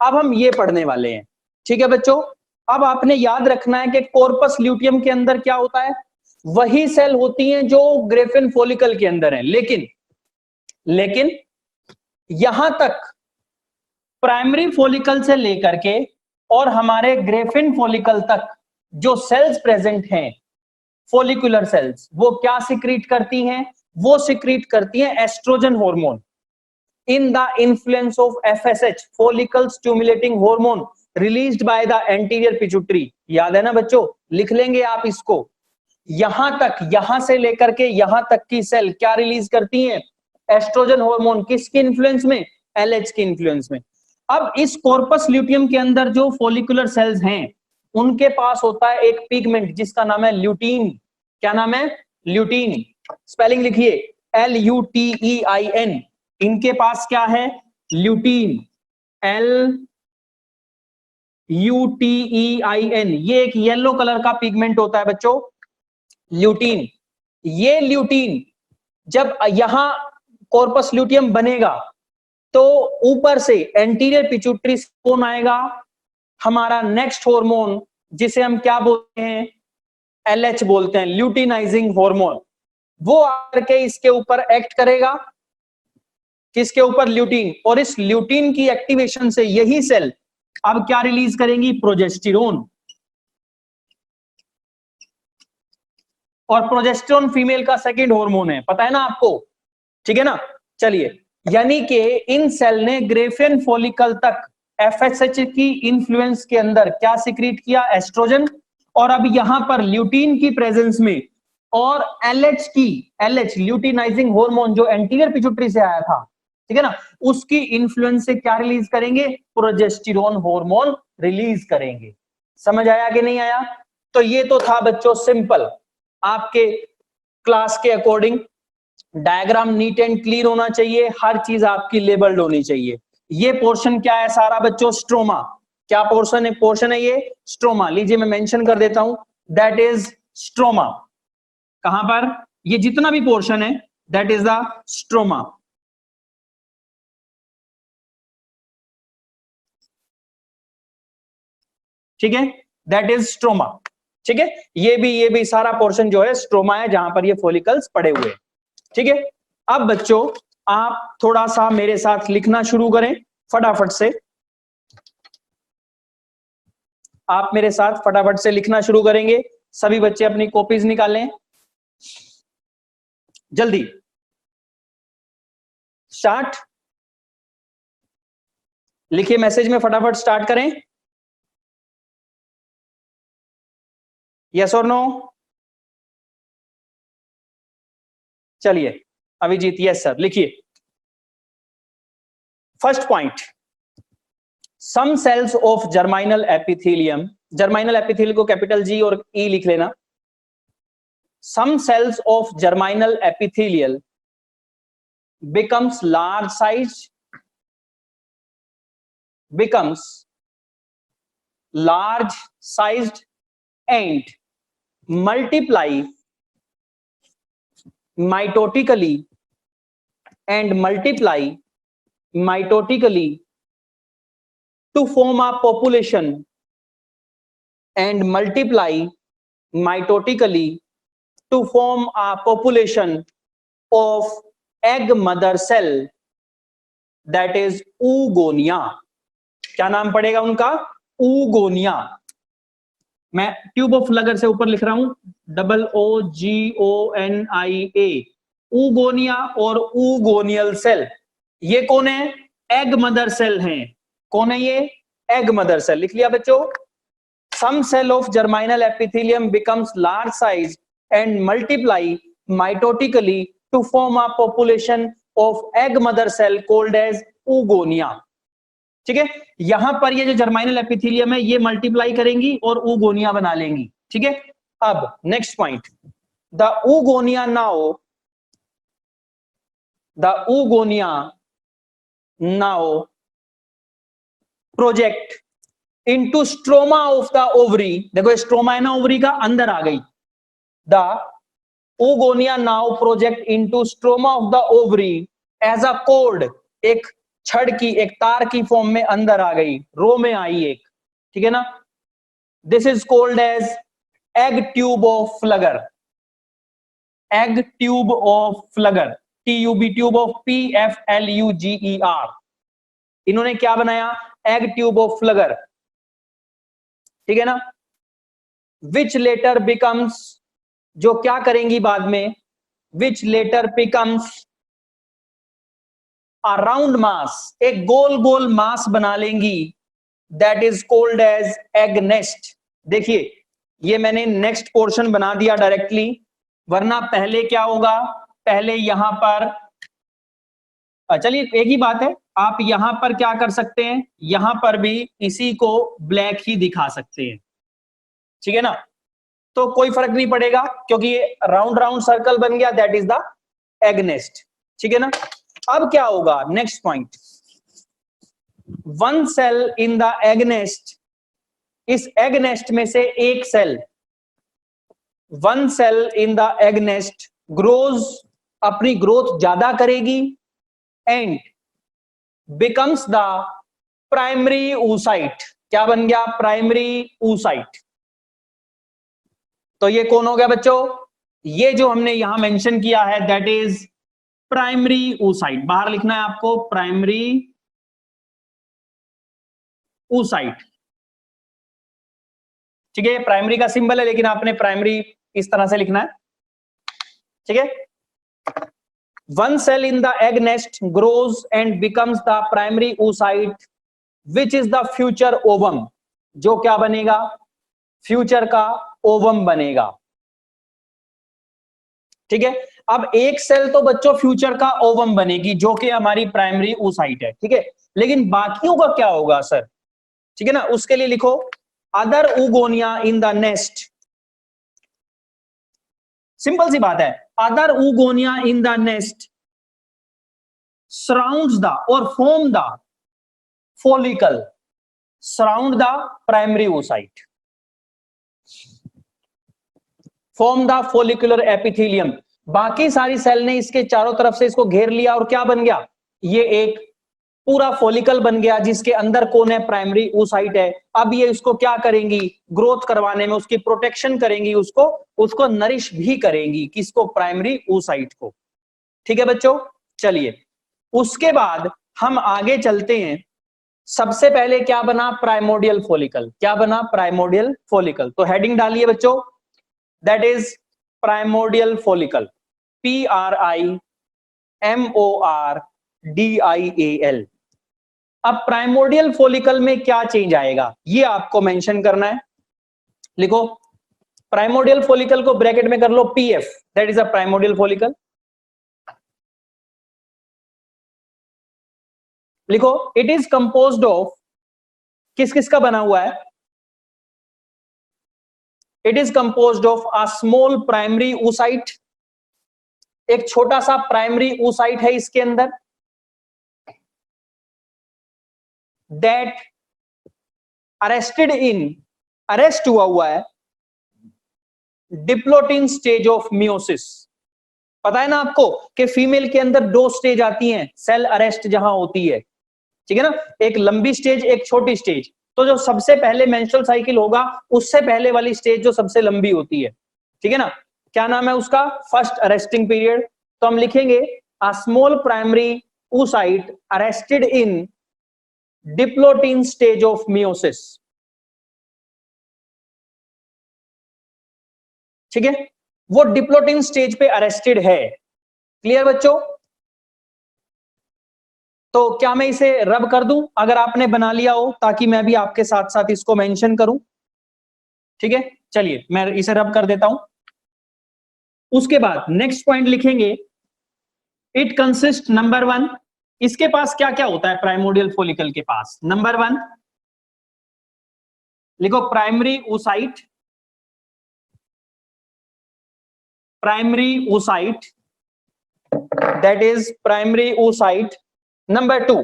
अब हम ये पढ़ने वाले हैं. ठीक है बच्चों, अब आपने याद रखना है कि कॉर्पस ल्यूटियम के अंदर क्या होता है? वही सेल होती हैं जो ग्रेफिन फॉलिकल के अंदर है, लेकिन यहां तक प्राइमरी फॉलिकल से लेकर के और हमारे ग्रेफिन फॉलिकल तक जो सेल्स प्रेजेंट हैं, फॉलिकुलर सेल्स, वो क्या सिक्रीट करती हैं? वो सिक्रीट करती हैं oestrogen hormone in the influence of FSH, follicle stimulating hormone released by the anterior pituitary. याद है ना बच्चों? लिख लेंगे आप इसको. यहां तक, यहां से लेकर के यहां तक की सेल क्या रिलीज करती हैं? Oestrogen hormone. किसके इन्फ्लुएंस में? एलएच के इन्फ्लुएंस में. अब इस कॉर्पस ल्यूटियम के अंदर जो फॉलिकुलर सेल्स हैं, उनके पास होता है एक पिगमेंट जिसका नाम है ल्यूटीन. क्या नाम है? ल्यूटीन. स्पेलिंग लिखिए, LUTEIN. इनके पास क्या है? ल्यूटीन. LUTEIN. ये एक येलो कलर का पिगमेंट होता है बच्चों, ल्यूटीन. ये ल्यूटीन जब यहां कॉर्पस ल्यूटियम बनेगा तो ऊपर से एंटीरियर पिट्यूटरी से कौन आएगा? हमारा नेक्स्ट हार्मोन, जिसे हम क्या बोलते हैं? LH बोलते हैं, ल्यूटिनाइजिंग हार्मोन. वो आकर के इसके ऊपर एक्ट करेगा. किसके ऊपर? ल्यूटीन. और इस ल्यूटीन की एक्टिवेशन से यही सेल अब क्या रिलीज करेंगी? प्रोजेस्टेरोन. और प्रोजेस्टेरोन फीमेल का सेकंड हार्मोन है, पता है ना आपको? ठीक है ना. चलिए, यानी कि इन सेल ने ग्रेफियन फॉलिकल तक एफएसएच की इन्फ्लुएंस के अंदर क्या सिक्रीट किया? एस्ट्रोजन. और अब यहां पर ल्यूटीन की प्रेजेंस में और एलएच की, एलएच ल्यूटिनाइजिंग हार्मोन जो एंटीरियर पिट्यूटरी से आया था, ठीक है ना, उसकी इन्फ्लुएंस से क्या रिलीज करेंगे? प्रोजेस्टेरोन हार्मोन रिलीज करेंगे. समझ आया कि नहीं आया? तो ये तो था बच्चों सिंपल, आपके क्लास के according. Diagram neat and clear होना चाहिए, हर चीज आपकी लेबल्ड होनी चाहिए. ये पोर्शन क्या है सारा बच्चों? स्ट्रोमा. क्या पोर्शन है? पोर्शन है ये स्ट्रोमा. लीजिए मैं मेंशन कर देता हूं, दैट इज स्ट्रोमा. कहां पर? ये जितना भी पोर्शन है दैट इज द स्ट्रोमा. ठीक है, दैट इज स्ट्रोमा. ठीक है, ये भी सारा पोर्शन जो है स्ट्रोमा है, जहां पर ये फॉलिकल्स पड़े हुए हैं. ठीक है, अब बच्चों आप थोड़ा सा मेरे साथ लिखना शुरू करें फटाफट से. आप मेरे साथ फटाफट से लिखना शुरू करेंगे. सभी बच्चे अपनी कॉपीज निकालें जल्दी. स्टार्ट. लिखिए मैसेज में, फटाफट स्टार्ट करें. यस और नो? चलिए अभिजीत, यस सर, लिखिए. First point, some cells of germinal epithelium, germinal epithelium को कैपिटल जी और ई लिख लेना। Some cells of germinal epithelial becomes large size, becomes large sized and multiply mitotically to form a population and multiply mitotically to form a population of egg mother cell, that is oogonia। क्या नाम पड़ेगा उनका? oogonia। मैं tube of फ्लगर से ऊपर लिख रहा हूं OOGONIA, oogonia और oogonial सेल। ये कौन है? एग मदर सेल हैं। कौन है ये? Egg mother cell. लिख लिया बच्चों? some cell of germinal epithelium becomes large size and multiply mitotically to form a population of egg mother cell called as oogonia। ठीक है, यहां पर ये जो जर्माइनल एपिथेलियम है ये मल्टीप्लाई करेंगी और oogonia बना लेंगी। ठीक है, अब next point, the oogonia now project into stroma of the ovary. देखो स्ट्रोमा है ना ओवरी का, अंदर आ गई। द oogonia now project into stroma of the ovary as a cord, एक छड़ की, एक तार की फॉर्म में अंदर आ गई, रो में आई एक। ठीक है ना, this is called as egg tube of Pfluger. Egg tube of Pfluger, TUB, tube of PFLUGER। इन्होंने क्या बनाया? Egg tube of Pfluger. ठीक है ना, विच लेटर बिकम्स, जो क्या करेंगी बाद में, which later becomes a round mass, एक गोल गोल मास बना लेंगी, that is called as egg nest. देखिए ये मैंने नेक्स्ट पोर्शन बना दिया डायरेक्टली, वरना पहले क्या होगा, पहले यहां पर, चलिए एक ही बात है, आप यहां पर क्या कर सकते हैं, यहां पर भी इसी को ब्लैक ही दिखा सकते हैं। ठीक है ना, तो कोई फर्क नहीं पड़ेगा क्योंकि ये राउंड राउंड सर्कल बन गया, that is the egg nest. ठीक है ना, अब क्या होगा, next point, one cell in the egg nest, इस एग नेस्ट में से एक cell, one cell in the egg nest grows, अपनी ग्रोथ ज्यादा करेगी, and becomes the primary oocyte। क्या बन गया? Primary oocyte। तो ये कौन हो गया बच्चों? ये जो हमने यहां मेंशन किया है दैट इज प्राइमरी oocyte। बाहर लिखना है आपको, प्राइमरी oocyte। ठीक है, प्राइमरी का सिंबल है लेकिन आपने प्राइमरी इस तरह से लिखना है। ठीक है, one cell in the egg nest grows and becomes the primary oocyte which is the future ovum. जो क्या बनेगा? फ्यूचर का ओवम बनेगा। ठीक है, अब एक सेल तो बच्चों फ्यूचर का ओवम बनेगी जो कि हमारी प्राइमरी oocyte है। ठीक है, लेकिन बाकियों का क्या होगा सर? ठीक है ना, उसके लिए लिखो other oogonia in the nest. Simple सी बात है, other oogonia in the nest surrounds the और form the follicle, surround the primary oocyte, form the follicular epithelium। बाकी सारी सेल ने इसके चारों तरफ से इसको घेर लिया और क्या बन गया? ये एक पूरा फॉलिकल बन गया जिसके अंदर कौन है? प्राइमरी oocyte है। अब ये इसको क्या करेंगी? ग्रोथ करवाने में उसकी प्रोटेक्शन करेंगी, उसको नरिश भी करेंगी। किसको? प्राइमरी oocyte को। ठीक है बच्चों, चलिए उसके बाद हम आगे चलते हैं। सबसे पहले क्या बना? Primordial follicle. क्या बना? Primordial follicle. तो हेडिंग डालिए बच्चों, that is primordial follicle, PRIMORDIAL। अब प्राइमोडियल फॉलिकल में क्या चेंज आएगा ये आपको मेंशन करना है। लिखो प्राइमोडियल फॉलिकल को ब्रैकेट में कर लो PF, that is a primordial follicle. लिखो इट इज कंपोज्ड ऑफ किस किस का बना हुआ है? It is composed of a small primary oocyte, एक छोटा सा प्राइमरी oocyte है इसके अंदर, दैट अरेस्ट हुआ है डिप्लोटिन स्टेज ऑफ मियोसिस। पता है ना आपको कि फीमेल के अंदर दो स्टेज आती हैं सेल अरेस्ट जहां होती है, ठीक है ना, एक लंबी स्टेज एक छोटी स्टेज। तो जो सबसे पहले मेंस्ट्रुअल साइकिल होगा उससे पहले वाली स्टेज जो सबसे लंबी होती है, ठीक है ना, क्या नाम है उसका? First arresting period. तो हम लिखेंगे a small primary oocyte arrested in diplotene stage of meiosis, ठीक है, वो डिप्लोटिन स्टेज पे अरेस्टेड है। क्लियर बच्चों? तो क्या मैं इसे रब कर दूं अगर आपने बना लिया हो, ताकि मैं भी आपके साथ साथ इसको मेंशन करूं? ठीक है, चलिए मैं इसे रब कर देता हूं। उसके बाद नेक्स्ट पॉइंट लिखेंगे, इट कंसिस्ट, नंबर 1, इसके पास क्या क्या होता है प्राइमोर्डियल फॉलिकल के पास? नंबर 1 लिखो, primary oocyte, primary oocyte, that is primary oocyte। Number 2,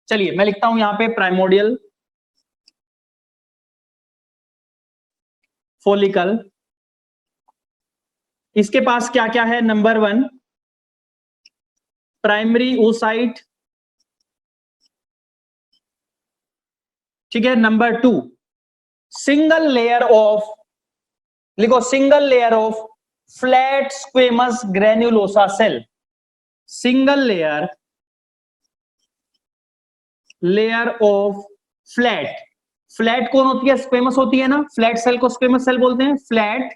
चलिए मैं लिखता हूं यहां पे प्राइमोर्डियल फॉलिकल, इसके पास क्या क्या है? नंबर 1 प्राइमरी oocyte, ठीक है। नंबर 2 सिंगल लेयर ऑफ, लिखो single layer of flat squamous granulosa cell, single layer of flat, flat कौन होती है? स्क्वेमस होती है ना, फ्लैट सेल को स्क्वेमस सेल बोलते हैं, फ्लैट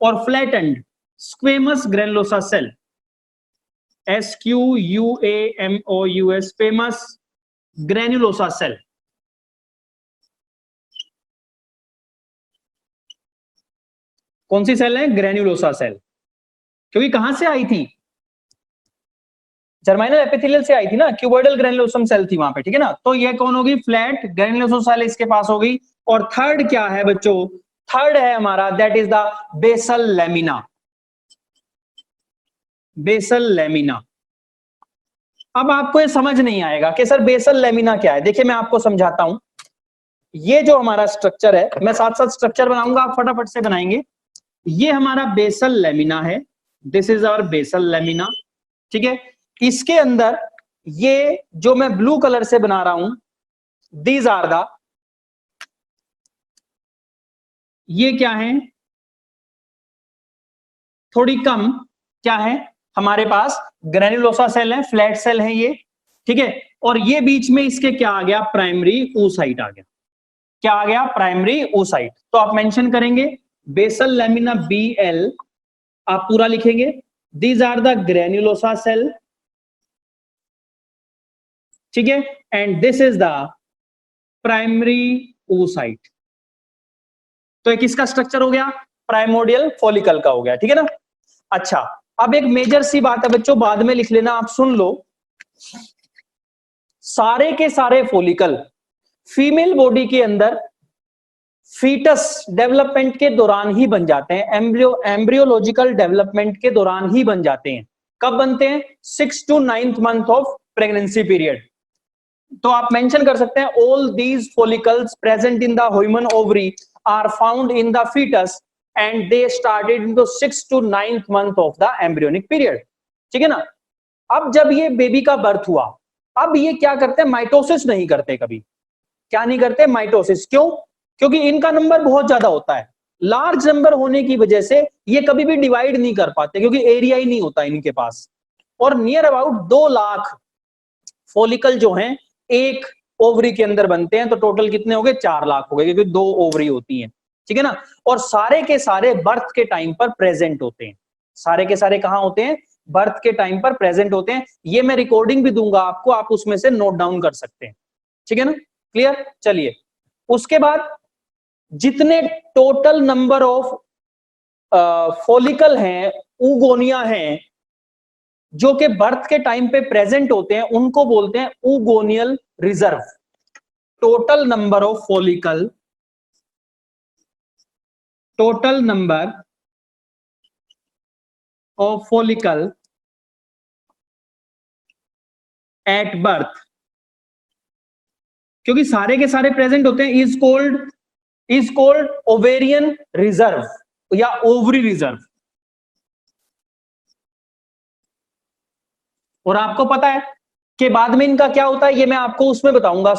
और flattened squamous granulosa cell, SQUAMOUS, squamous granulosa cell. कौन सी सेल है? ग्रेन्युलोसा सेल, क्योंकि कहां से आई थी? जर्माइनल एपिथेलियल से आई थी ना, क्यूबोइडल ग्रेनुलोसम सेल थी वहां पे, ठीक है ना। तो ये कौन होगी? फ्लैट ग्रेनुलोसम सेल इसके पास होगी। और थर्ड क्या है बच्चों? थर्ड है हमारा, that is the basal lamina, basal lamina. अब आपको ये समझ नहीं आएगा कि सर बेसल लेमिना क्या है। देखिए मैं आपको समझाता हूं, ये जो हमारा स्ट्रक्चर है, मैं साथ साथ स्ट्रक्चर बनाऊंगा, आप फटाफट से बनाएंगे। ये हमारा बेसल लेमिना है, this is our basal lamina, ठीक है। इसके अंदर ये जो मैं ब्लू कलर से बना रहा हूं, दीज आर द, ये क्या है? थोड़ी कम क्या है हमारे पास? ग्रेनुलोसा सेल है, फ्लैट सेल है ये, ठीक है। और ये बीच में इसके क्या आ गया? प्राइमरी oocyte आ गया। क्या आ गया? Primary oocyte। तो आप मेंशन करेंगे बेसल लेमिना BL, आप पूरा लिखेंगे, these are the granulosa cell, ठीक है, and this is the primary oocyte। तो एक इसका स्ट्रक्चर हो गया, प्राइमोर्डियल फॉलिकल का हो गया, ठीक है ना। अच्छा, अब एक मेजर सी बात है बच्चों, बाद में लिख लेना, आप सुन लो, सारे के सारे फॉलिकल फीमेल बॉडी के अंदर फीटस डेवलपमेंट के दौरान ही बन जाते हैं, एम्ब्रियोलॉजिकल डेवलपमेंट के दौरान ही बन जाते हैं। कब बनते हैं? 6 to 9th month of pregnancy period. तो आप मेंशन कर सकते हैं, all these follicles present in the human ovary are found in the foetus and they started in the 6 to 9th month of the embryonic period, ठीक है ना। अब जब ये बेबी का बर्थ हुआ, अब ये क्या करते हैं? माइटोसिस नहीं करते कभी। क्या नहीं करते? माइटोसिस। क्यों? क्योंकि इनका नंबर बहुत ज्यादा होता है, लार्ज नंबर होने की वजह से ये कभी भी डिवाइड नहीं कर पाते, क्योंकि एरिया ही नहीं होता इनके पास। और नियर अबाउट 2 लाख फॉलिकल जो हैं एक ओवरी के अंदर बनते हैं, तो टोटल कितने हो गए? 4 लाख हो गए, क्योंकि 2 ओवरी होती हैं, ठीक है ना। और सारे के सारे बर्थ के टाइम पर प्रेजेंट होते हैं, सारे के सारे कहां होते हैं? बर्थ के टाइम पर प्रेजेंट होते हैं। ये मैं रिकॉर्डिंग भी दूंगा आपको, आप उसमें से नोट डाउन कर सकते हैं, ठीक है ना। क्लियर? चलिए, उसके बाद जितने टोटल नंबर ऑफ फॉलिकल हैं, ऊगोनिया हैं, जो कि बर्थ के टाइम पे प्रेजेंट होते हैं, उनको बोलते हैं oogonial reserve. Total number of follicle at birth, क्योंकि सारे के सारे प्रेजेंट होते हैं, इज कॉल्ड ओवेरियन रिजर्व या ओवरी रिजर्व। और आपको पता है कि बाद में इनका क्या होता है, ये मैं आपको उसमें बताऊंगा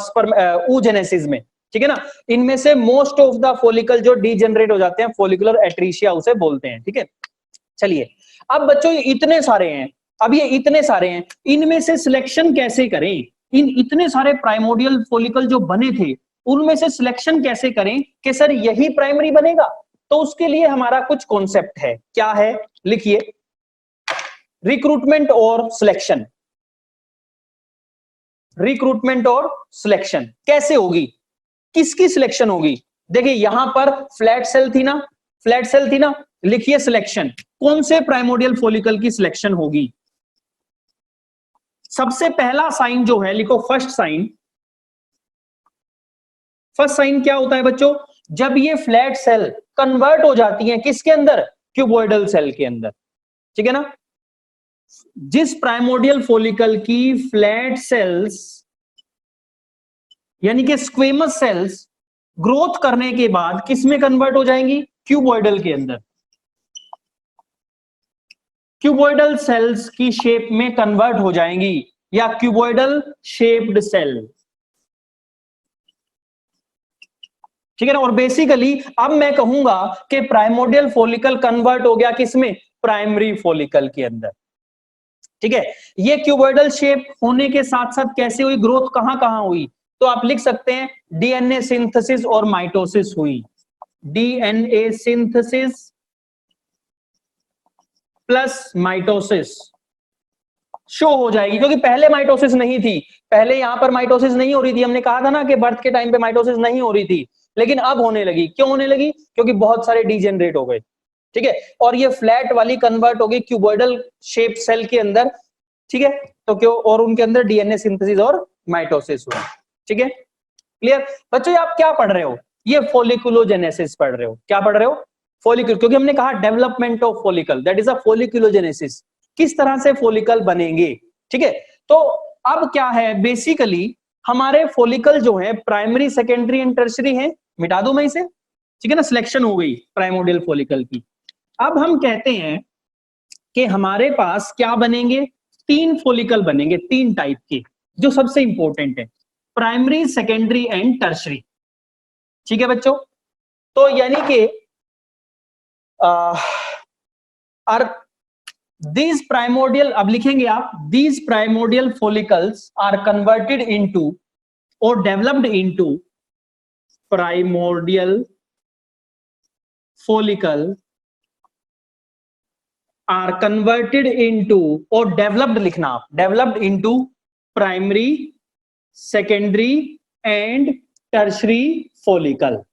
oogenesis में, ठीक है ना। इनमें से मोस्ट ऑफ द फॉलिकल जो डीजेनरेट हो जाते हैं, फॉलिकुलर एट्रीशिया उसे बोलते हैं, ठीक है। चलिए, अब बच्चों इतने सारे हैं, अब ये इतने सारे हैं, इनमें से सिलेक्शन कैसे करें? इन इतने सारे प्राइमोडियल फॉलिकल जो बने थे, उनमें से सिलेक्शन कैसे करें कि सर यही प्राइमरी बनेगा? तो उसके लिए हमारा कुछ कॉन्सेप्ट है। क्या है? लिखिए, रिक्रूटमेंट और सिलेक्शन। रिक्रूटमेंट और सिलेक्शन कैसे होगी? किसकी सिलेक्शन होगी? देखिए यहां पर फ्लैट सेल थी ना, लिखिए सिलेक्शन। कौन से प्राइमोडियल फॉलिकल की सिलेक्शन होगी? सबसे पहला साइन जो है, लिखो फर्स्ट साइन। फर्स्ट साइन क्या होता है बच्चों? जब ये फ्लैट सेल कन्वर्ट हो जाती हैं किसके अंदर? क्यूबॉइडल सेल के अंदर, ठीक है ना। जिस प्राइमोडियल फॉलिकल की फ्लैट सेल्स यानी कि स्क्वेमस सेल्स ग्रोथ करने के बाद किस में कन्वर्ट हो जाएंगी? क्यूबॉइडल के अंदर। क्यूबॉइडल सेल्स की शेप में कन्वर्ट हो जाएंगी, या क्यूबॉइडल शेप्ड सेल, ठीक है ना। और बेसिकली अब मैं कहूंगा कि प्राइमोडियल फॉलिकल कन्वर्ट हो गया किसमें? प्राइमरी फॉलिकल के अंदर, ठीक है। ये क्यूबॉइडल शेप होने के साथ साथ कैसे हुई ग्रोथ, कहां कहां हुई? तो आप लिख सकते हैं डीएनए सिंथेसिस और माइटोसिस हुई। DNA synthesis plus mitosis show हो जाएगी, क्योंकि पहले माइटोसिस नहीं थी। पहले यहां पर माइटोसिस नहीं हो रही थी, हमने कहा था ना कि बर्थ के टाइम पे माइटोसिस नहीं हो रही थी, लेकिन अब होने लगी। क्यों होने लगी? क्योंकि बहुत सारे डीजेनरेट हो गए, ठीक है। और ये फ्लैट वाली कन्वर्ट हो गई क्यूबॉइडल शेप सेल के अंदर, ठीक है। तो क्यों? और उनके अंदर डीएनए सिंथेसिस और माइटोसिस हुआ, ठीक है। क्लियर बच्चों? आप क्या पढ़ रहे हो? ये फॉलिकुलोजेनेसिस पढ़ रहे हो। क्या पढ़ रहे हो? फॉलिकल, क्योंकि हमने कहा development of follicle, that is a folliculogenesis. किस तरह से फॉलिकल बनेंगे, ठीक है। तो अब क्या है, बेसिकली हमारे फॉलिकल जो है प्राइमरी, सेकेंडरी एंड टर्शरी है। मिटा दूं मैं इसे, ठीक है ना। सिलेक्शन हो गई प्राइमोडियल फॉलिकल की। अब हम कहते हैं कि हमारे पास क्या बनेंगे? 3 फॉलिकल बनेंगे, 3 टाइप के, जो सबसे इंपॉर्टेंट है, प्राइमरी, सेकेंडरी एंड टर्शरी, ठीक है बच्चों। तो यानी कि these primordial, अब लिखेंगे आप, these primordial follicles are converted into or developed into primordial follicle are converted into or developed, लिखना आप, developed into primary, secondary and tertiary follicle।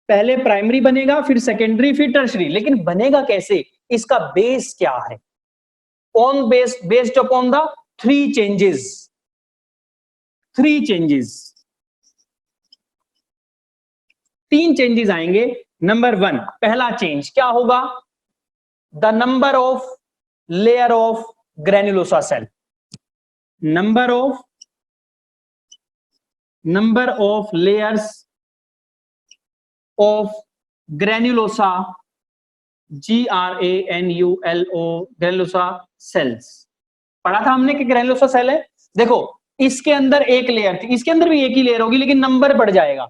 पहले प्राइमरी बनेगा, फिर सेकेंडरी, फिर टर्शरी। लेकिन बनेगा कैसे? इसका बेस क्या है? On based upon the 3 changes. 3 changes आएंगे। नंबर 1, पहला चेंज क्या होगा? The number of layer of granulosa cell. Number of layers of granulosa, GRANULO, granulosa cells. पढ़ा था हमने कि ग्रेन्युलोसा सेल है। देखो इसके अंदर एक लेयर थी, इसके अंदर भी एक ही लेयर होगी, लेकिन नंबर बढ़ जाएगा।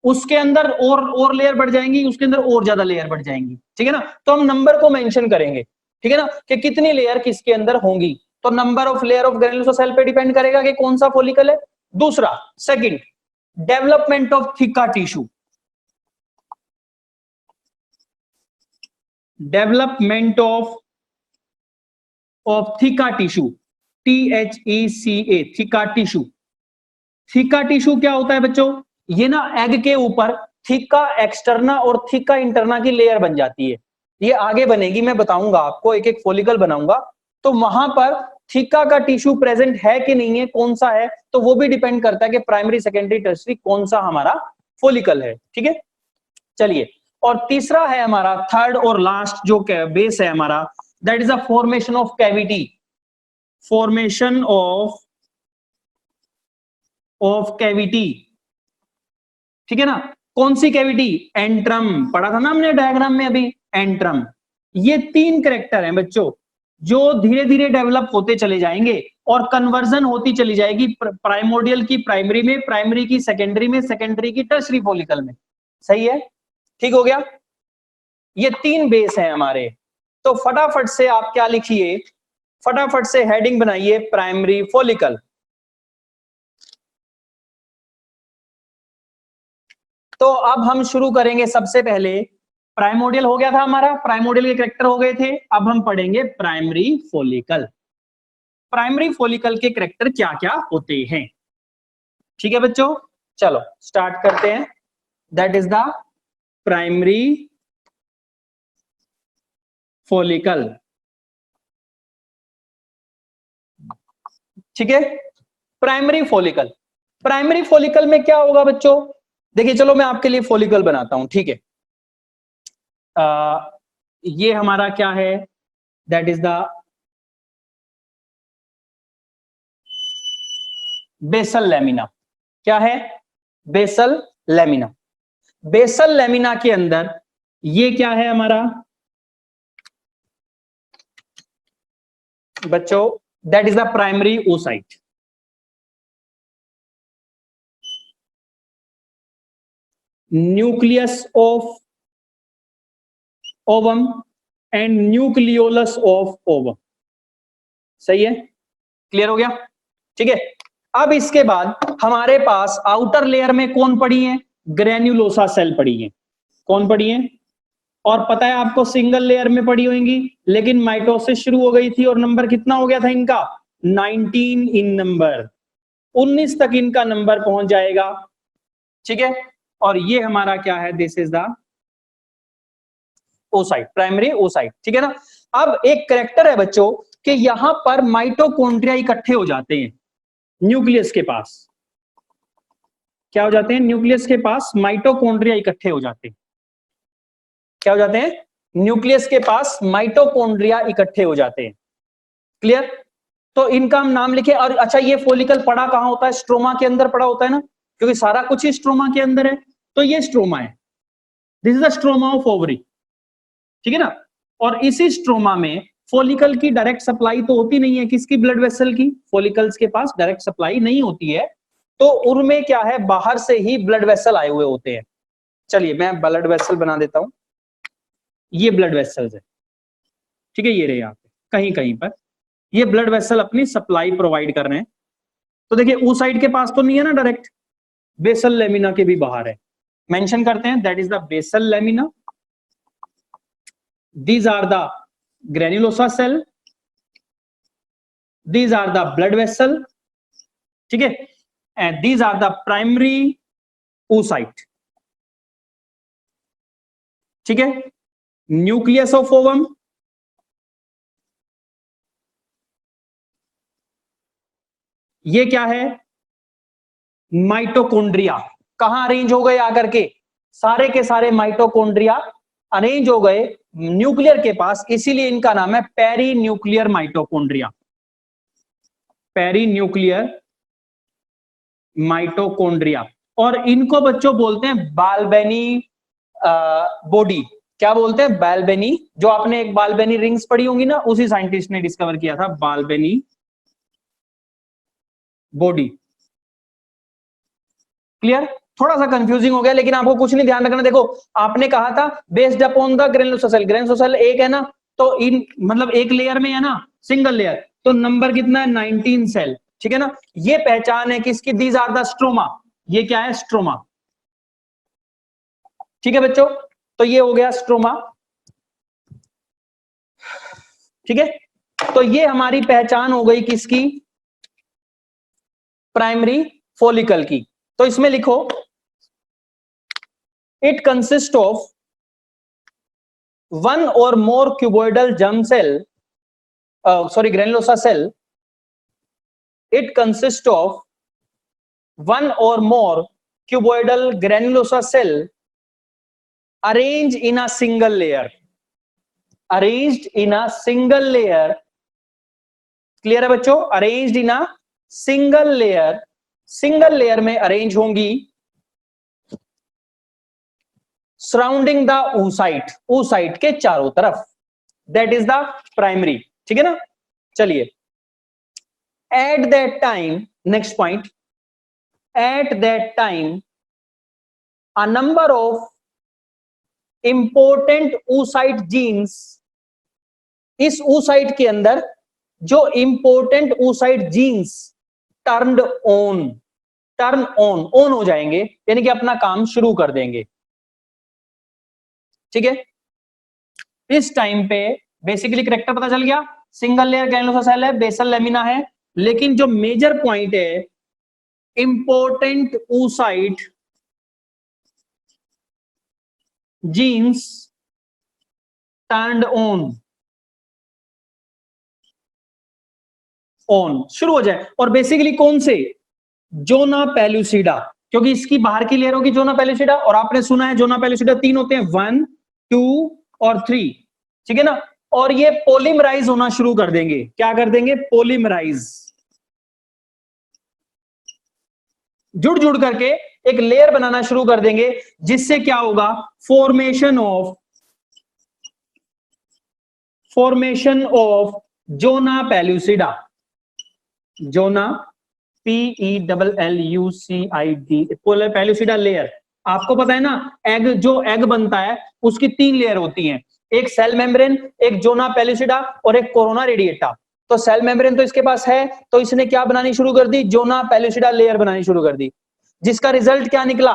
उसके अंदर और लेयर बढ़ जाएंगी, उसके अंदर और ज्यादा लेयर बढ़ जाएंगी, ठीक है ना। तो हम नंबर को मेंशन करेंगे, ठीक है ना, कि कितनी लेयर किसके अंदर होंगी। तो number of layer of granulosa cell पे डिपेंड करेगा कि कौन सा फॉलिकल है। दूसरा, second, development of theca tissue. Development of theca tissue, THECA, theca tissue. Theca tissue क्या होता है बच्चों? ये ना एग के ऊपर थिका एक्सटर्ना और थिका इंटरना की लेयर बन जाती है। ये आगे बनेगी, मैं बताऊंगा आपको, एक एक फॉलिकल बनाऊंगा। तो वहां पर थीका का टिश्यू प्रेजेंट है कि नहीं है, कौन सा है, तो वो भी डिपेंड करता है कि प्राइमरी सेकेंडरी टर्सरी कौन सा हमारा फोलिकल है। ठीक है, चलिए। और तीसरा है हमारा, थर्ड और लास्ट जो बेस है हमारा, that is a formation of cavity, formation of cavity. ठीक है ना, कौन सी कैविटी, एंट्रम, पढ़ा था ना हमने डायग्राम में अभी, एंट्रम। ये तीन कैरेक्टर हैं बच्चों जो धीरे धीरे डेवलप होते चले जाएंगे और कन्वर्जन होती चली जाएगी प्राइमोर्डियल की प्राइमरी में, प्राइमरी की सेकेंडरी में, सेकेंडरी की टर्सरी फॉलिकल में। सही है, ठीक हो गया। ये तीन बेस हैं हमारे। तो फटाफट से आप क्या लिखिए, फटाफट से हेडिंग बनाइए, प्राइमरी फॉलिकल। तो अब हम शुरू करेंगे, सबसे पहले प्राइमोडियल हो गया था हमारा, प्राइमोडियल के कैरेक्टर हो गए थे, अब हम पढ़ेंगे प्राइमरी फॉलिकल। प्राइमरी फॉलिकल के कैरेक्टर क्या क्या होते हैं, ठीक है बच्चों, चलो स्टार्ट करते हैं। That is the primary follicle. ठीक है, प्राइमरी फॉलिकल, प्राइमरी फॉलिकल में क्या होगा बच्चों, देखिए चलो मैं आपके लिए फॉलिकल बनाता हूं, ठीक है। ये हमारा क्या है, that is the basal lamina. क्या है, बेसल लेमिना। बेसल लेमिना के अंदर ये क्या है हमारा बच्चों, that is the primary oocyte। Nucleus of ovum and nucleolus of ovum. सही है, क्लियर हो गया, ठीक है। अब इसके बाद हमारे पास आउटर लेयर में कौन पड़ी है, ग्रेन्युलोसा सेल पड़ी है। कौन पड़ी है, और पता है आपको सिंगल लेयर में पड़ी होंगी, लेकिन माइटोसिस शुरू हो गई थी और नंबर कितना हो गया था इनका, 19 इन नंबर, 19 तक इनका नंबर पहुंच जाएगा। ठीक है, और ये हमारा क्या है, this is the oocyte, primary oocyte। ठीक है ना। अब एक कैरेक्टर है बच्चों कि यहां पर माइटोकॉन्ड्रिया इकट्ठे हो जाते हैं न्यूक्लियस के पास। क्या हो जाते हैं, न्यूक्लियस के पास माइटोकॉन्ड्रिया इकट्ठे हो जाते हैं। क्या हो जाते हैं, न्यूक्लियस के पास माइटोकॉन्ड्रिया इकट्ठे हो जाते हैं। क्लियर, तो इनका हम नाम लिखे। और अच्छा, ये फॉलिकल पड़ा कहां होता है, स्ट्रोमा के अंदर पड़ा होता है ना, क्योंकि सारा कुछ ही स्ट्रोमा के अंदर है। तो ये स्ट्रोमा है, this is the stroma of ovary. ठीक है ना। और इसी स्ट्रोमा में फॉलिकल की डायरेक्ट सप्लाई तो होती नहीं है, किसकी, ब्लड वेसल की। फॉलिकल्स के पास डायरेक्ट सप्लाई नहीं होती है, तो उनमें क्या है, बाहर से ही ब्लड वेसल आए हुए होते हैं। चलिए मैं ब्लड वेसल बना देता हूं, ये ब्लड वेसल्स है। ठीक है, ये रहे यहाँ पे कहीं कहीं पर ये ब्लड वेसल अपनी सप्लाई प्रोवाइड कर रहे हैं। तो देखिए oocyte के पास तो नहीं है ना डायरेक्ट, बेसल लेमिना के भी बाहर है। मेंशन करते हैं, that is the basal lamina, these are the granulosa cell, these are the blood vessel। ठीक है, and these are the primary oocyte। ठीक है, न्यूक्लियस ऑफ ओवम, ये क्या है, माइटोकॉन्ड्रिया। कहां अरेंज हो गए आकर के, सारे के सारे माइटोकॉन्ड्रिया अरेंज हो गए न्यूक्लियर के पास, इसीलिए इनका नाम है perinuclear mitochondria. Perinuclear mitochondria. और इनको बच्चों बोलते हैं बाल्बेनी बॉडी। क्या बोलते हैं, बाल्बेनी। जो आपने एक बाल्बेनी रिंग्स पढ़ी होंगी ना, उसी साइंटिस्ट ने डिस्कवर किया था बाल्बेनी बॉडी। क्लियर, थोड़ा सा कंफ्यूजिंग हो गया, लेकिन आपको कुछ नहीं ध्यान रखना। देखो आपने कहा था based upon the granulosa cell, granulosa cell एक है ना, तो इन मतलब एक लेयर में है ना, सिंगल लेयर, तो नंबर कितना है, 19 सेल। ठीक है ना, ये पहचान है किसकी, दीज आर द स्ट्रोमा। ये क्या है, स्ट्रोमा। ठीक है बच्चों, तो ये हो गया स्ट्रोमा। ठीक है, तो ये हमारी पहचान हो गई किसकी, प्राइमरी फॉलिकल की। तो इसमें लिखो, it consist of one or more cuboidal germ cell, sorry, granulosa cell it consist of one or more cuboidal granulosa cell arranged in a single layer. Arranged in a single layer. Clear है बच्चों? Arranged in a single layer. Single layer में arrange होंगी surrounding the oocyte. oocyte के चारों तरफ. That is the primary. ठीक है ना? चलिए, at that time, next point, at that time a number of important oocyte genes, इस oocyte के अंदर जो important oocyte genes turned on, turn on हो जाएंगे, यानी कि अपना काम शुरू कर देंगे. ठीक है? इस टाइम पे बेसिकली करेक्टर पता चल गया. सिंगल लेयर ग्रैन्युलोसा सेल है, बेसल लेमिना है, लेकिन जो मेजर पॉइंट है, important oocyte genes turned on शुरू हो जाए. और बेसिकली कौन से? जोना पेलुसिडा, क्योंकि इसकी बाहर की लेयर होगी जोना पेलुसिडा, और आपने सुना है जोना पेलुसिडा 3 होते हैं, 1, 2 और 3. ठीक है ना? और ये पोलीमराइज होना शुरू कर देंगे. क्या कर देंगे? पोलीमराइज. जुड़ जुड़ करके एक लेयर बनाना शुरू कर देंगे, जिससे क्या होगा? Formation of zona pellucida. Zona PELLUCID pellucida layer. आपको पता है ना, एग, जो एग बनता है उसकी 3 लेयर होती हैं. एक सेल मेम्ब्रेन, एक जोना पेलुसिडा और एक कोरोना रेडिएटा. तो सेल मेम्ब्रेन तो इसके पास है, तो इसने क्या बनानी शुरू कर दी? जोना पेलुसिडा लेयर बनानी शुरू कर दी, जिसका रिजल्ट क्या निकला?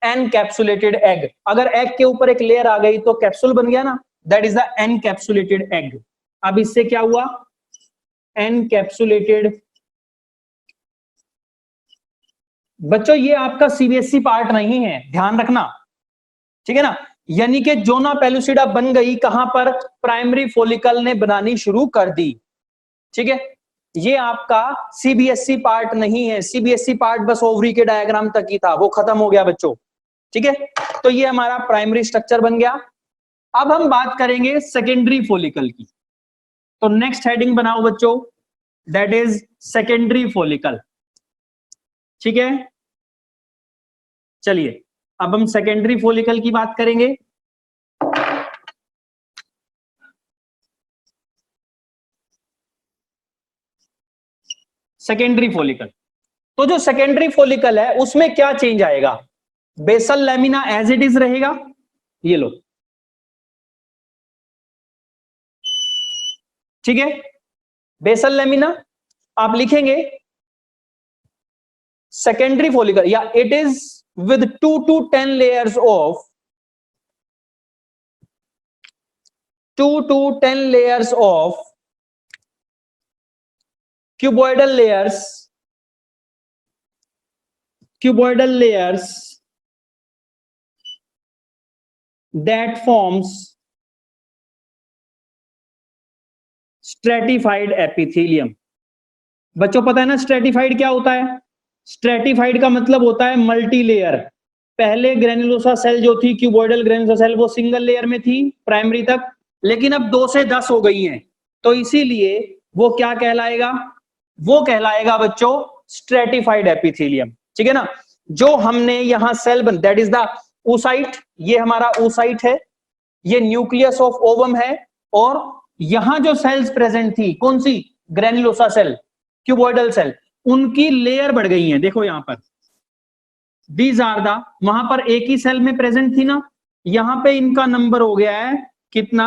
Encapsulated egg. अगर एग के ऊपर एक लेयर आ गई तो कैप्सूल बन गया ना, that is the encapsulated egg. अब इससे क्या हुआ? एनकैप्सुलेटेड. बच्चों ये आपका सीबीएसई पार्ट नहीं है, ध्यान रखना. ठीक है ना? यानी कि जोना पेलुसिडा बन गई कहां पर? प्राइमरी फोलिकल ने बनानी शुरू कर दी. ठीक है? ये आपका सीबीएसई पार्ट नहीं है. सीबीएसई पार्ट बस ओवरी के डायग्राम तक ही था, वो खत्म हो गया बच्चों. ठीक है? तो ये हमारा प्राइमरी स्ट्रक्चर बन गया. अब हम बात करेंगे सेकेंडरी फोलिकल की. तो नेक्स्ट हेडिंग बनाओ बच्चों, दैट इज सेकेंडरी फोलिकल. ठीक है? चलिए, अब हम सेकेंडरी फोलिकल की बात करेंगे. Secondary follicle. तो जो सेकेंडरी फोलिकल है उसमें क्या चेंज आएगा? Basal lamina as it is रहेगा. ये लो. ठीक है? बेसल लेमिना आप लिखेंगे सेकेंडरी फोलिकल, या it is with 2 to 10 layers of 2 to 10 layers of cuboidal layers that forms stratified epithelium. बच्चों पता है ना स्ट्रेटिफाइड क्या होता है? स्ट्रेटिफाइड का मतलब होता है मल्टी लेयर. पहले ग्रेनुलोसा सेल जो थी, क्यूबॉइडल ग्रेनुलोसा सेल, वो सिंगल लेयर में थी प्राइमरी तक, लेकिन अब 2 से 10 हो गई हैं. तो इसीलिए वो क्या कहलाएगा? वो कहलाएगा बच्चों स्ट्रेटिफाइड एपिथेलियम. ठीक है ना? जो हमने यहां सेल बन, दैट इज द oocyte. ये हमारा oocyte है, ये न्यूक्लियस ऑफ ओवम है, और यहां जो सेल्स प्रेजेंट थी, कौन सी? ग्रेनुलोसा सेल, क्यूबॉइडल सेल, उनकी लेयर बढ़ गई है. देखो यहां पर दीज आर द, वहां पर एक ही सेल में प्रेजेंट थी ना, यहां पे इनका नंबर हो गया है कितना?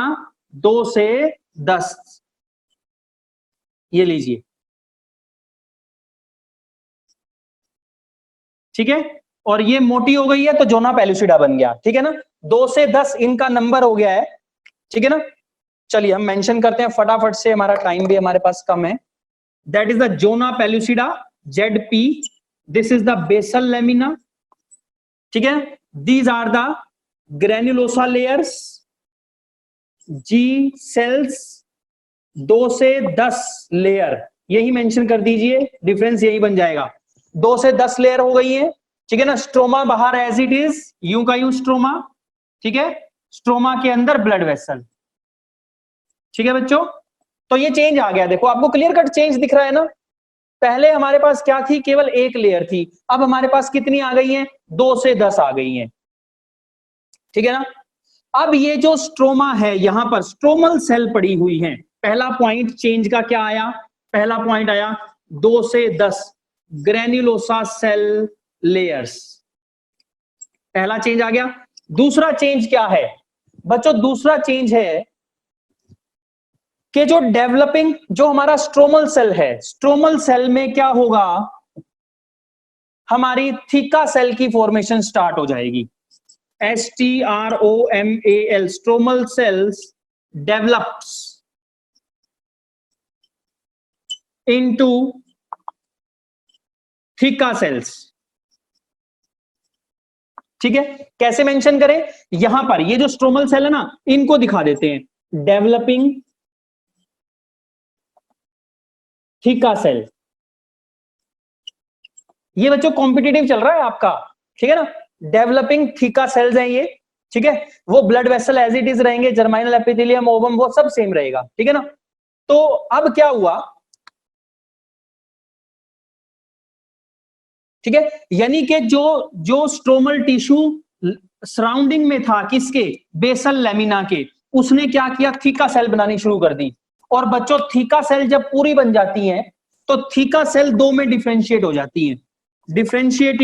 2 से 10. ये लीजिए. ठीक है? और ये मोटी हो गई है तो जोना पेलुसिडा बन गया. ठीक है ना? 2 से 10 इनका नंबर हो गया है. ठीक है ना? चलिए हम मेंशन करते हैं फटाफट से, हमारा टाइम भी हमारे पास कम है. That is the zona pellucida, ZP. This is the basal lamina. ठीक है? These are the granulosa layers, G cells, 2 से 10 लेयर. यही मेंशन कर दीजिए, डिफरेंस यही बन जाएगा। 2 से 10 लेयर हो गई है, ठीक है ना। स्ट्रोमा बाहर एज इट इज, यूं का यूं स्ट्रोमा, ठीक है। स्ट्रोमा के अंदर ब्लड वेसल, ठीक है बच्चों। तो ये चेंज आ गया, देखो आपको क्लियर कट चेंज दिख रहा है ना। पहले हमारे पास क्या थी, केवल एक लेयर थी, अब हमारे पास कितनी आ गई है, 2 से 10 आ गई है, ठीक है ना। अब ये जो स्ट्रोमा है, यहां पर स्ट्रोमल सेल पड़ी हुई है। पहला पॉइंट चेंज का क्या आया, पहला पॉइंट आया 2 से 10 ग्रेन्युलोसा सेल लेयर्स, पहला चेंज आ गया। दूसरा चेंज क्या है बच्चों, दूसरा चेंज है कि जो डेवलपिंग, जो हमारा स्ट्रोमल सेल है, स्ट्रोमल सेल में क्या होगा, हमारी थीका सेल की फॉर्मेशन स्टार्ट हो जाएगी। STROMAL, stromal cells develops into theca cells, ठीक है। कैसे मेंशन करें, यहां पर ये जो स्ट्रोमल सेल है ना, इनको दिखा देते हैं, डेवलपिंग थीका सेल। ये बच्चों कॉम्पिटिटिव चल रहा है आपका, ठीक है ना। डेवलपिंग थीका सेल्स हैं ये, ठीक है। वो blood vessel as it is रहेंगे, जर्माइनल एपिथेलियम, ओवम, वो सब सेम रहेगा, ठीक है ना। तो अब क्या हुआ, ठीक है, यानी कि जो जो स्ट्रोमल टिश्यू सराउंडिंग में था, किसके, बेसल लेमिना के, उसने क्या किया, थीका सेल बनानी शुरू कर दी। और बच्चों थीका सेल जब पूरी बन जाती हैं, तो थीका सेल दो में डिफरेंशिएट हो जाती है, differentiate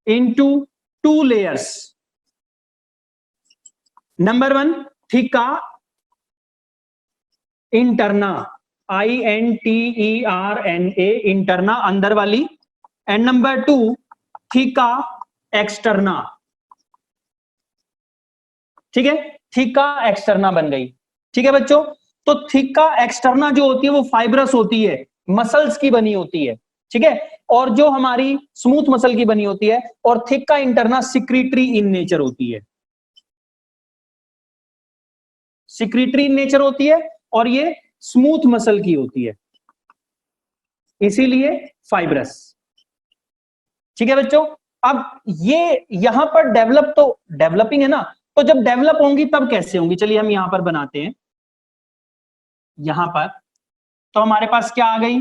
into 2 layers. Number 1 theca interna, INTERNA, interna अंदर वाली, एंड नंबर 2 थीका एक्सटर्ना, ठीक है। थीका एक्सटर्ना बन गई, ठीक है बच्चों। तो थीका एक्सटर्ना जो होती है वो फाइब्रस होती है, मसल्स की बनी होती है, ठीक है। और जो हमारी स्मूथ मसल की बनी होती है, और theca interna secretory in nature होती है, सिक्रीटरी इन नेचर होती है, और ये स्मूथ मसल की होती है, इसीलिए फाइब्रस, ठीक है बच्चों। अब ये यहां पर डेवलप, तो डेवलपिंग है ना, तो जब डेवलप होंगी तब कैसे होंगी, चलिए हम यहां पर बनाते हैं। यहां पर तो हमारे पास क्या आ गई,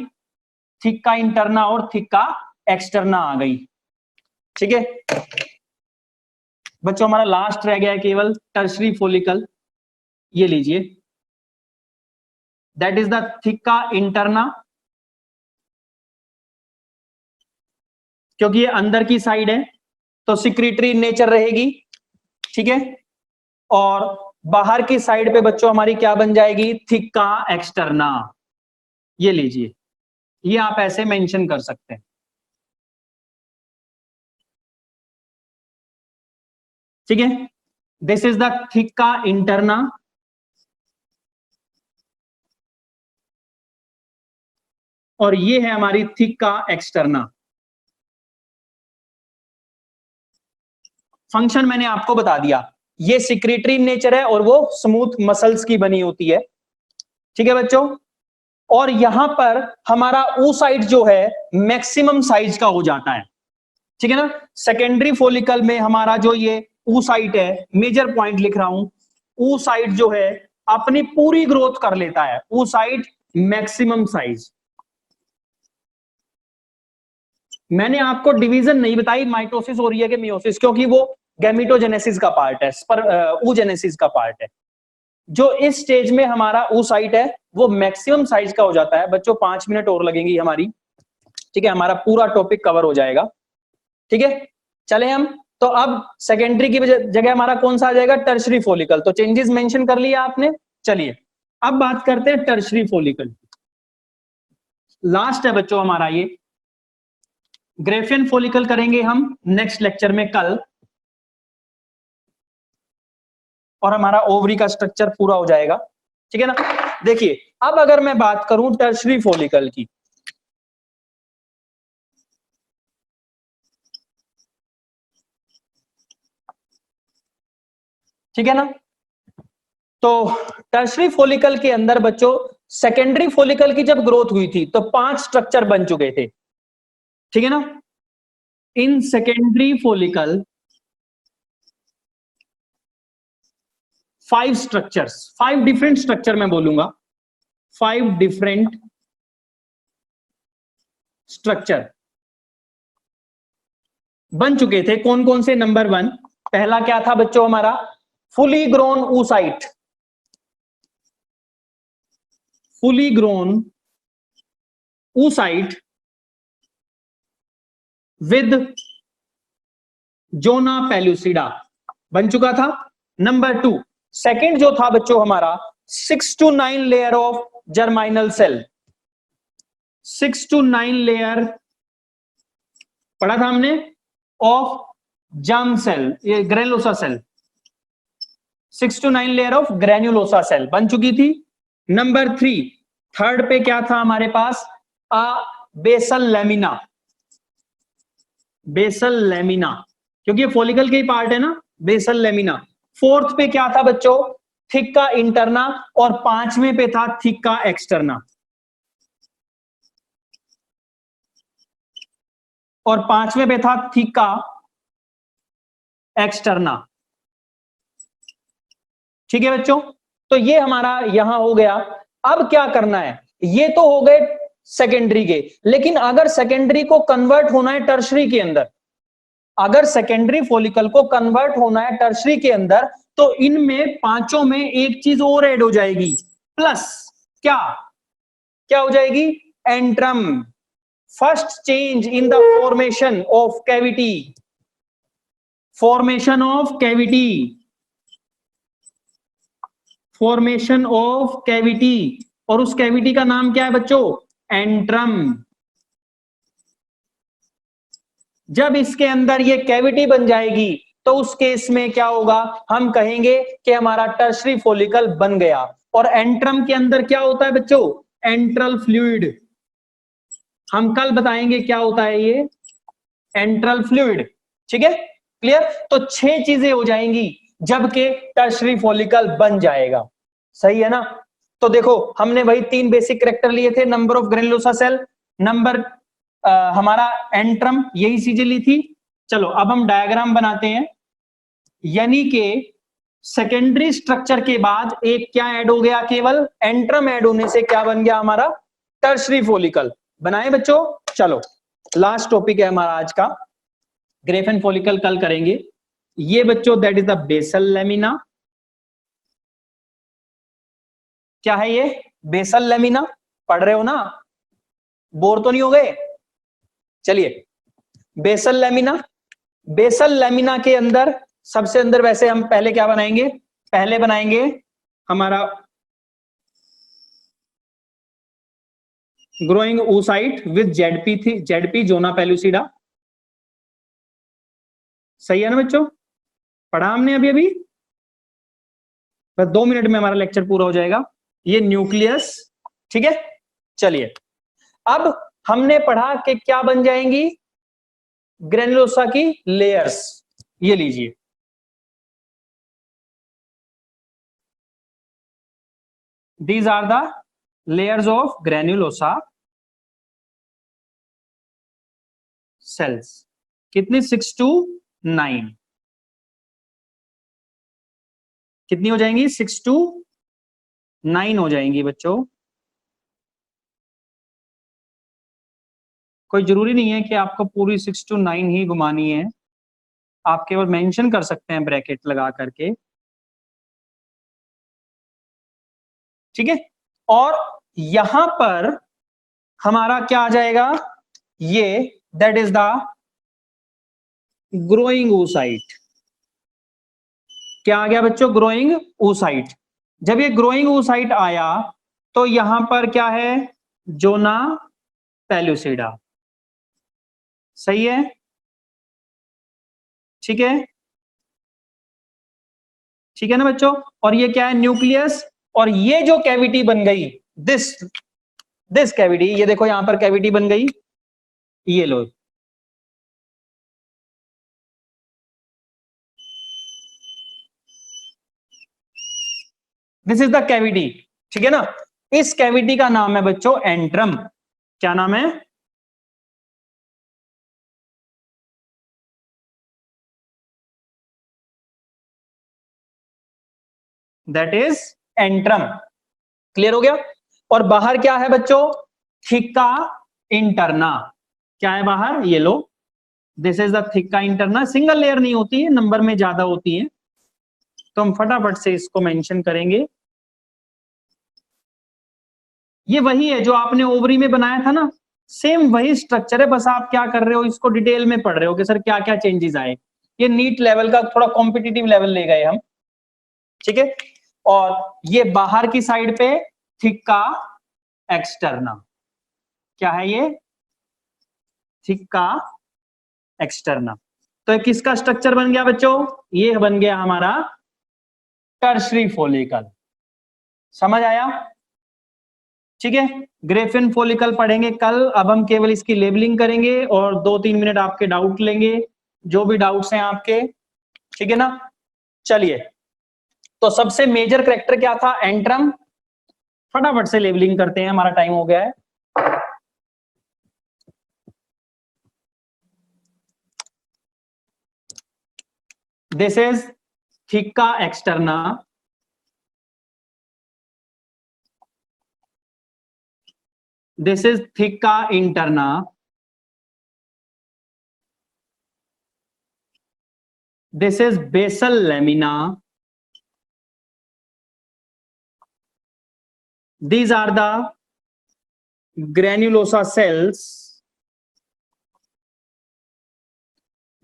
थिक्का इंटरना और थिक्का एक्सटर्ना आ गई, ठीक है बच्चों। हमारा लास्ट रह गया है केवल टर्शरी फोलिकल, ये लीजिए, दैट इज द थिक्का इंटरना, क्योंकि ये अंदर की साइड है तो सिक्रीटरी नेचर रहेगी, ठीक है। और बाहर की साइड पे बच्चों हमारी क्या बन जाएगी, थिक्का एक्सटर्ना, ये लीजिए, ये आप ऐसे मेंशन कर सकते हैं, ठीक है। दिस इज द थिक्का इंटरना, और ये है हमारी थिक्का एक्सटर्ना। फंक्शन मैंने आपको बता दिया, ये सिक्रेटरी नेचर है और वो स्मूथ मसल्स की बनी होती है, ठीक है बच्चों। और यहां पर हमारा oocyte जो है मैक्सिमम साइज का हो जाता है, ठीक है ना। सेकेंडरी फोलिकल में हमारा जो ये oocyte है, मेजर पॉइंट लिख रहा हूं, oocyte जो है अपनी पूरी ग्रोथ कर लेता है, oocyte मैक्सिमम साइज। मैंने आपको डिवीजन नहीं बताई माइटोसिस हो रही है कि मियोसिस, क्योंकि वो गैमिटोजेनेसिस का पार्ट है, oogenesis का पार्ट है। जो इस स्टेज में हमारा oocyte है वो मैक्सिमम साइज का हो जाता है बच्चों। 5 मिनट और लगेंगी हमारी, ठीक है, हमारा पूरा टॉपिक कवर हो जाएगा, ठीक है। चले हम, तो अब सेकेंडरी की जगह हमारा कौन सा आ जाएगा, टर्शरी फोलिकल। तो चेंजेस मेंशन कर लिया आपने, चलिए अब बात करते हैं टर्शरी फोलिकल, लास्ट है बच्चों हमारा ये। ग्रेफियन फोलिकल करेंगे हम नेक्स्ट लेक्चर में कल, और हमारा ओवरी का स्ट्रक्चर पूरा हो जाएगा, ठीक है ना। देखिए अब अगर मैं बात करूं टर्शरी फोलिकल की, ठीक है ना, तो टर्शरी फॉलिकल के अंदर बच्चों सेकेंडरी फॉलिकल की जब ग्रोथ हुई थी तो 5 स्ट्रक्चर बन चुके थे, ठीक है ना। In secondary follicle 5 structures, 5 different structure मैं बोलूंगा, 5 डिफरेंट स्ट्रक्चर बन चुके थे। कौन कौन से? नंबर 1 पहला क्या था बच्चों हमारा? Fully grown oocyte, fully grown oocyte with zona pellucida बन चुका था। नंबर 2 सेकंड जो था बच्चों हमारा 6 to 9 layer of germinal cell, 6 to 9 layer पढ़ा था हमने ऑफ जर्म सेल, ये granulosa cell, 6 to 9 layer of granulosa cell बन चुकी थी। नंबर 3 थर्ड पे क्या था हमारे पास? बेसल लेमिना, बेसल लेमिना, क्योंकि ये फॉलिकल के ही पार्ट है ना, बेसल लेमिना। फोर्थ पे क्या था बच्चों? थिक्का इंटरना, और 5वें पे था थिक्का एक्सटर्ना, और 5वें पे था थिक्का एक्सटर्ना, ठीक है बच्चों। तो ये हमारा यहां हो गया। अब क्या करना है? ये तो हो गए सेकेंडरी के, लेकिन अगर सेकेंडरी को कन्वर्ट होना है टर्शरी के अंदर, अगर सेकेंडरी फॉलिकल को कन्वर्ट होना है टर्शरी के अंदर, तो इनमें पांचों में एक चीज और ऐड हो जाएगी, प्लस क्या क्या हो जाएगी? Antrum. First change in the formation of cavity, formation of cavity, formation of cavity, और उस कैविटी का नाम क्या है बच्चों? एंट्रम। जब इसके अंदर ये कैविटी बन जाएगी तो उस केस में क्या होगा? हम कहेंगे कि हमारा टर्शरी फॉलिकल बन गया। और एंट्रम के अंदर क्या होता है बच्चों? Enteral fluid. हम कल बताएंगे क्या होता है ये एंट्रल फ्लूइड, ठीक है, क्लियर। तो 6 चीजें हो जाएंगी जबकि टर्शरी फॉलिकल बन जाएगा, सही है ना। तो देखो हमने वही 3 बेसिक कैरेक्टर लिए थे, number of granulosa cell, number हमारा एंट्रम, यही चीजें ली थी। चलो अब हम डायग्राम बनाते हैं, यानी कि सेकेंडरी स्ट्रक्चर के बाद एक क्या ऐड हो गया? केवल एंट्रम ऐड होने से क्या बन गया हमारा? Tertiary follicle. बनाए बच्चों? चलो लास्ट टॉपिक है हमारा आज का, ग्रेफेन फॉलिकल कल करेंगे। ये बच्चों that is the basal lamina. क्या है ये? Basal lamina. पढ़ रहे हो ना? बोर तो नहीं हो गए? चलिए, बेसल लेमिना, बेसल लेमिना के अंदर सबसे अंदर वैसे हम पहले क्या बनाएंगे? पहले बनाएंगे हमारा ग्रोइंग oocyte विद जेडपी थी, जेडपी जोना पेलुसिडा, सही है ना बच्चों? पढ़ा हमने अभी अभी, बस 2 मिनट में हमारा लेक्चर पूरा हो जाएगा। ये न्यूक्लियस, ठीक है। चलिए अब हमने पढ़ा कि क्या बन जाएंगी ग्रेनुलोसा की लेयर्स, ये लीजिए, these are the layers of granulosa cells. कितनी? 6 to 9, कितनी हो जाएंगी? 6 to 9 हो जाएंगी बच्चों। कोई जरूरी नहीं है कि आपको पूरी 6 to 9 ही घुमानी है, आप केवल मेंशन कर सकते हैं ब्रैकेट लगा करके, ठीक है। और यहां पर हमारा क्या आ जाएगा? ये that is the growing oocyte। क्या आ गया बच्चों? Growing oocyte। जब ये ग्रोइंग oocyte आया तो यहां पर क्या है? जोना पेलुसिडा, सही है, ठीक है, ठीक है ना बच्चों। और ये क्या है? न्यूक्लियस। और ये जो कैविटी बन गई, दिस दिस कैविटी, ये देखो यहां पर कैविटी बन गई, ये लो, दिस इज द कैविटी, ठीक है ना। इस कैविटी का नाम है बच्चों एंट्रम। क्या नाम है? That is antrum. क्लियर हो गया? और बाहर क्या है बच्चों? थिका इंटरना। क्या है बाहर? ये लो, this is the theca interna. Single layer नहीं होती है, नंबर में ज्यादा होती है, तो हम फटाफट से इसको मेंशन करेंगे। ये वही है जो आपने ओवरी में बनाया था ना, सेम वही स्ट्रक्चर है, बस आप क्या कर रहे हो, इसको डिटेल में पढ़ रहे हो कि सर क्या क्या चेंजेस आए। ये नीट लेवल का थोड़ा कॉम्पिटिटिव लेवल ले गए हम, ठीक है। और ये बाहर की साइड पे थिका एक्सटर्ना। क्या है ये? थिका एक्सटर्ना। तो किसका स्ट्रक्चर बन गया बच्चों? ये बन गया हमारा टर्शरी फॉलिकल। समझ आया? ठीक है। ग्रेफिन फॉलिकल पढ़ेंगे कल, अब हम केवल इसकी लेबलिंग करेंगे और 2-3 मिनट आपके डाउट लेंगे, जो भी डाउट्स हैं आपके, ठीक है ना। चलिए, तो सबसे मेजर कैरेक्टर क्या था? एंट्रम। फटाफट से लेबलिंग करते हैं, हमारा टाइम हो गया है। This is theca externa, this is theca interna, this is basal lamina, these are the granulosa cells,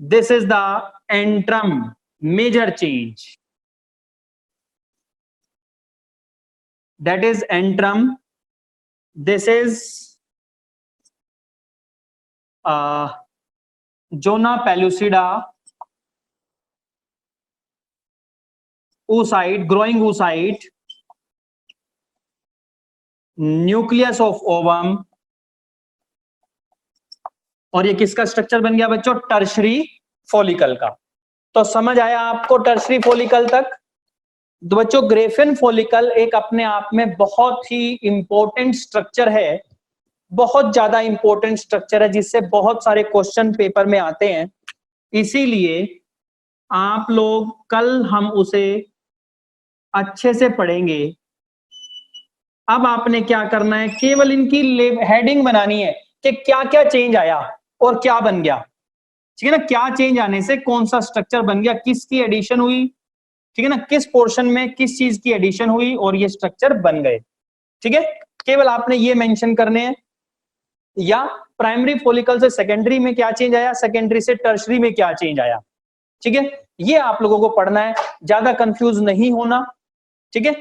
this is the antrum. Major change, that is antrum. This is zona pellucida, oocyte, growing oocyte, nucleus of ovum, और ये किसका structure बन गया बच्चों? Tertiary follicle का। तो समझ आया आपको टर्शरी फॉलिकल तक? तो बच्चों ग्रेफिन फॉलिकल एक अपने आप में बहुत ही इंपॉर्टेंट स्ट्रक्चर है, बहुत ज्यादा इंपॉर्टेंट स्ट्रक्चर है, जिससे बहुत सारे क्वेश्चन पेपर में आते हैं। इसीलिए आप लोग कल हम उसे अच्छे से पढ़ेंगे। अब आपने क्या करना है, केवल इनकी हेडिंग बनानी है कि क्या क्या चेंज आया और क्या बन गया, ठीक है ना। क्या चेंज आने से कौन सा स्ट्रक्चर बन गया, किसकी एडिशन हुई, ठीक है ना, किस पोर्शन में किस चीज की एडिशन हुई और ये स्ट्रक्चर बन गए, ठीक है। केवल आपने ये मेंशन करने हैं, या प्राइमरी फॉलिकल से सेकेंडरी में क्या चेंज आया, सेकेंडरी से टर्शरी में क्या चेंज आया, ठीक है। ये आप लोगों को पढ़ना है, ज्यादा कंफ्यूज नहीं होना, ठीक है।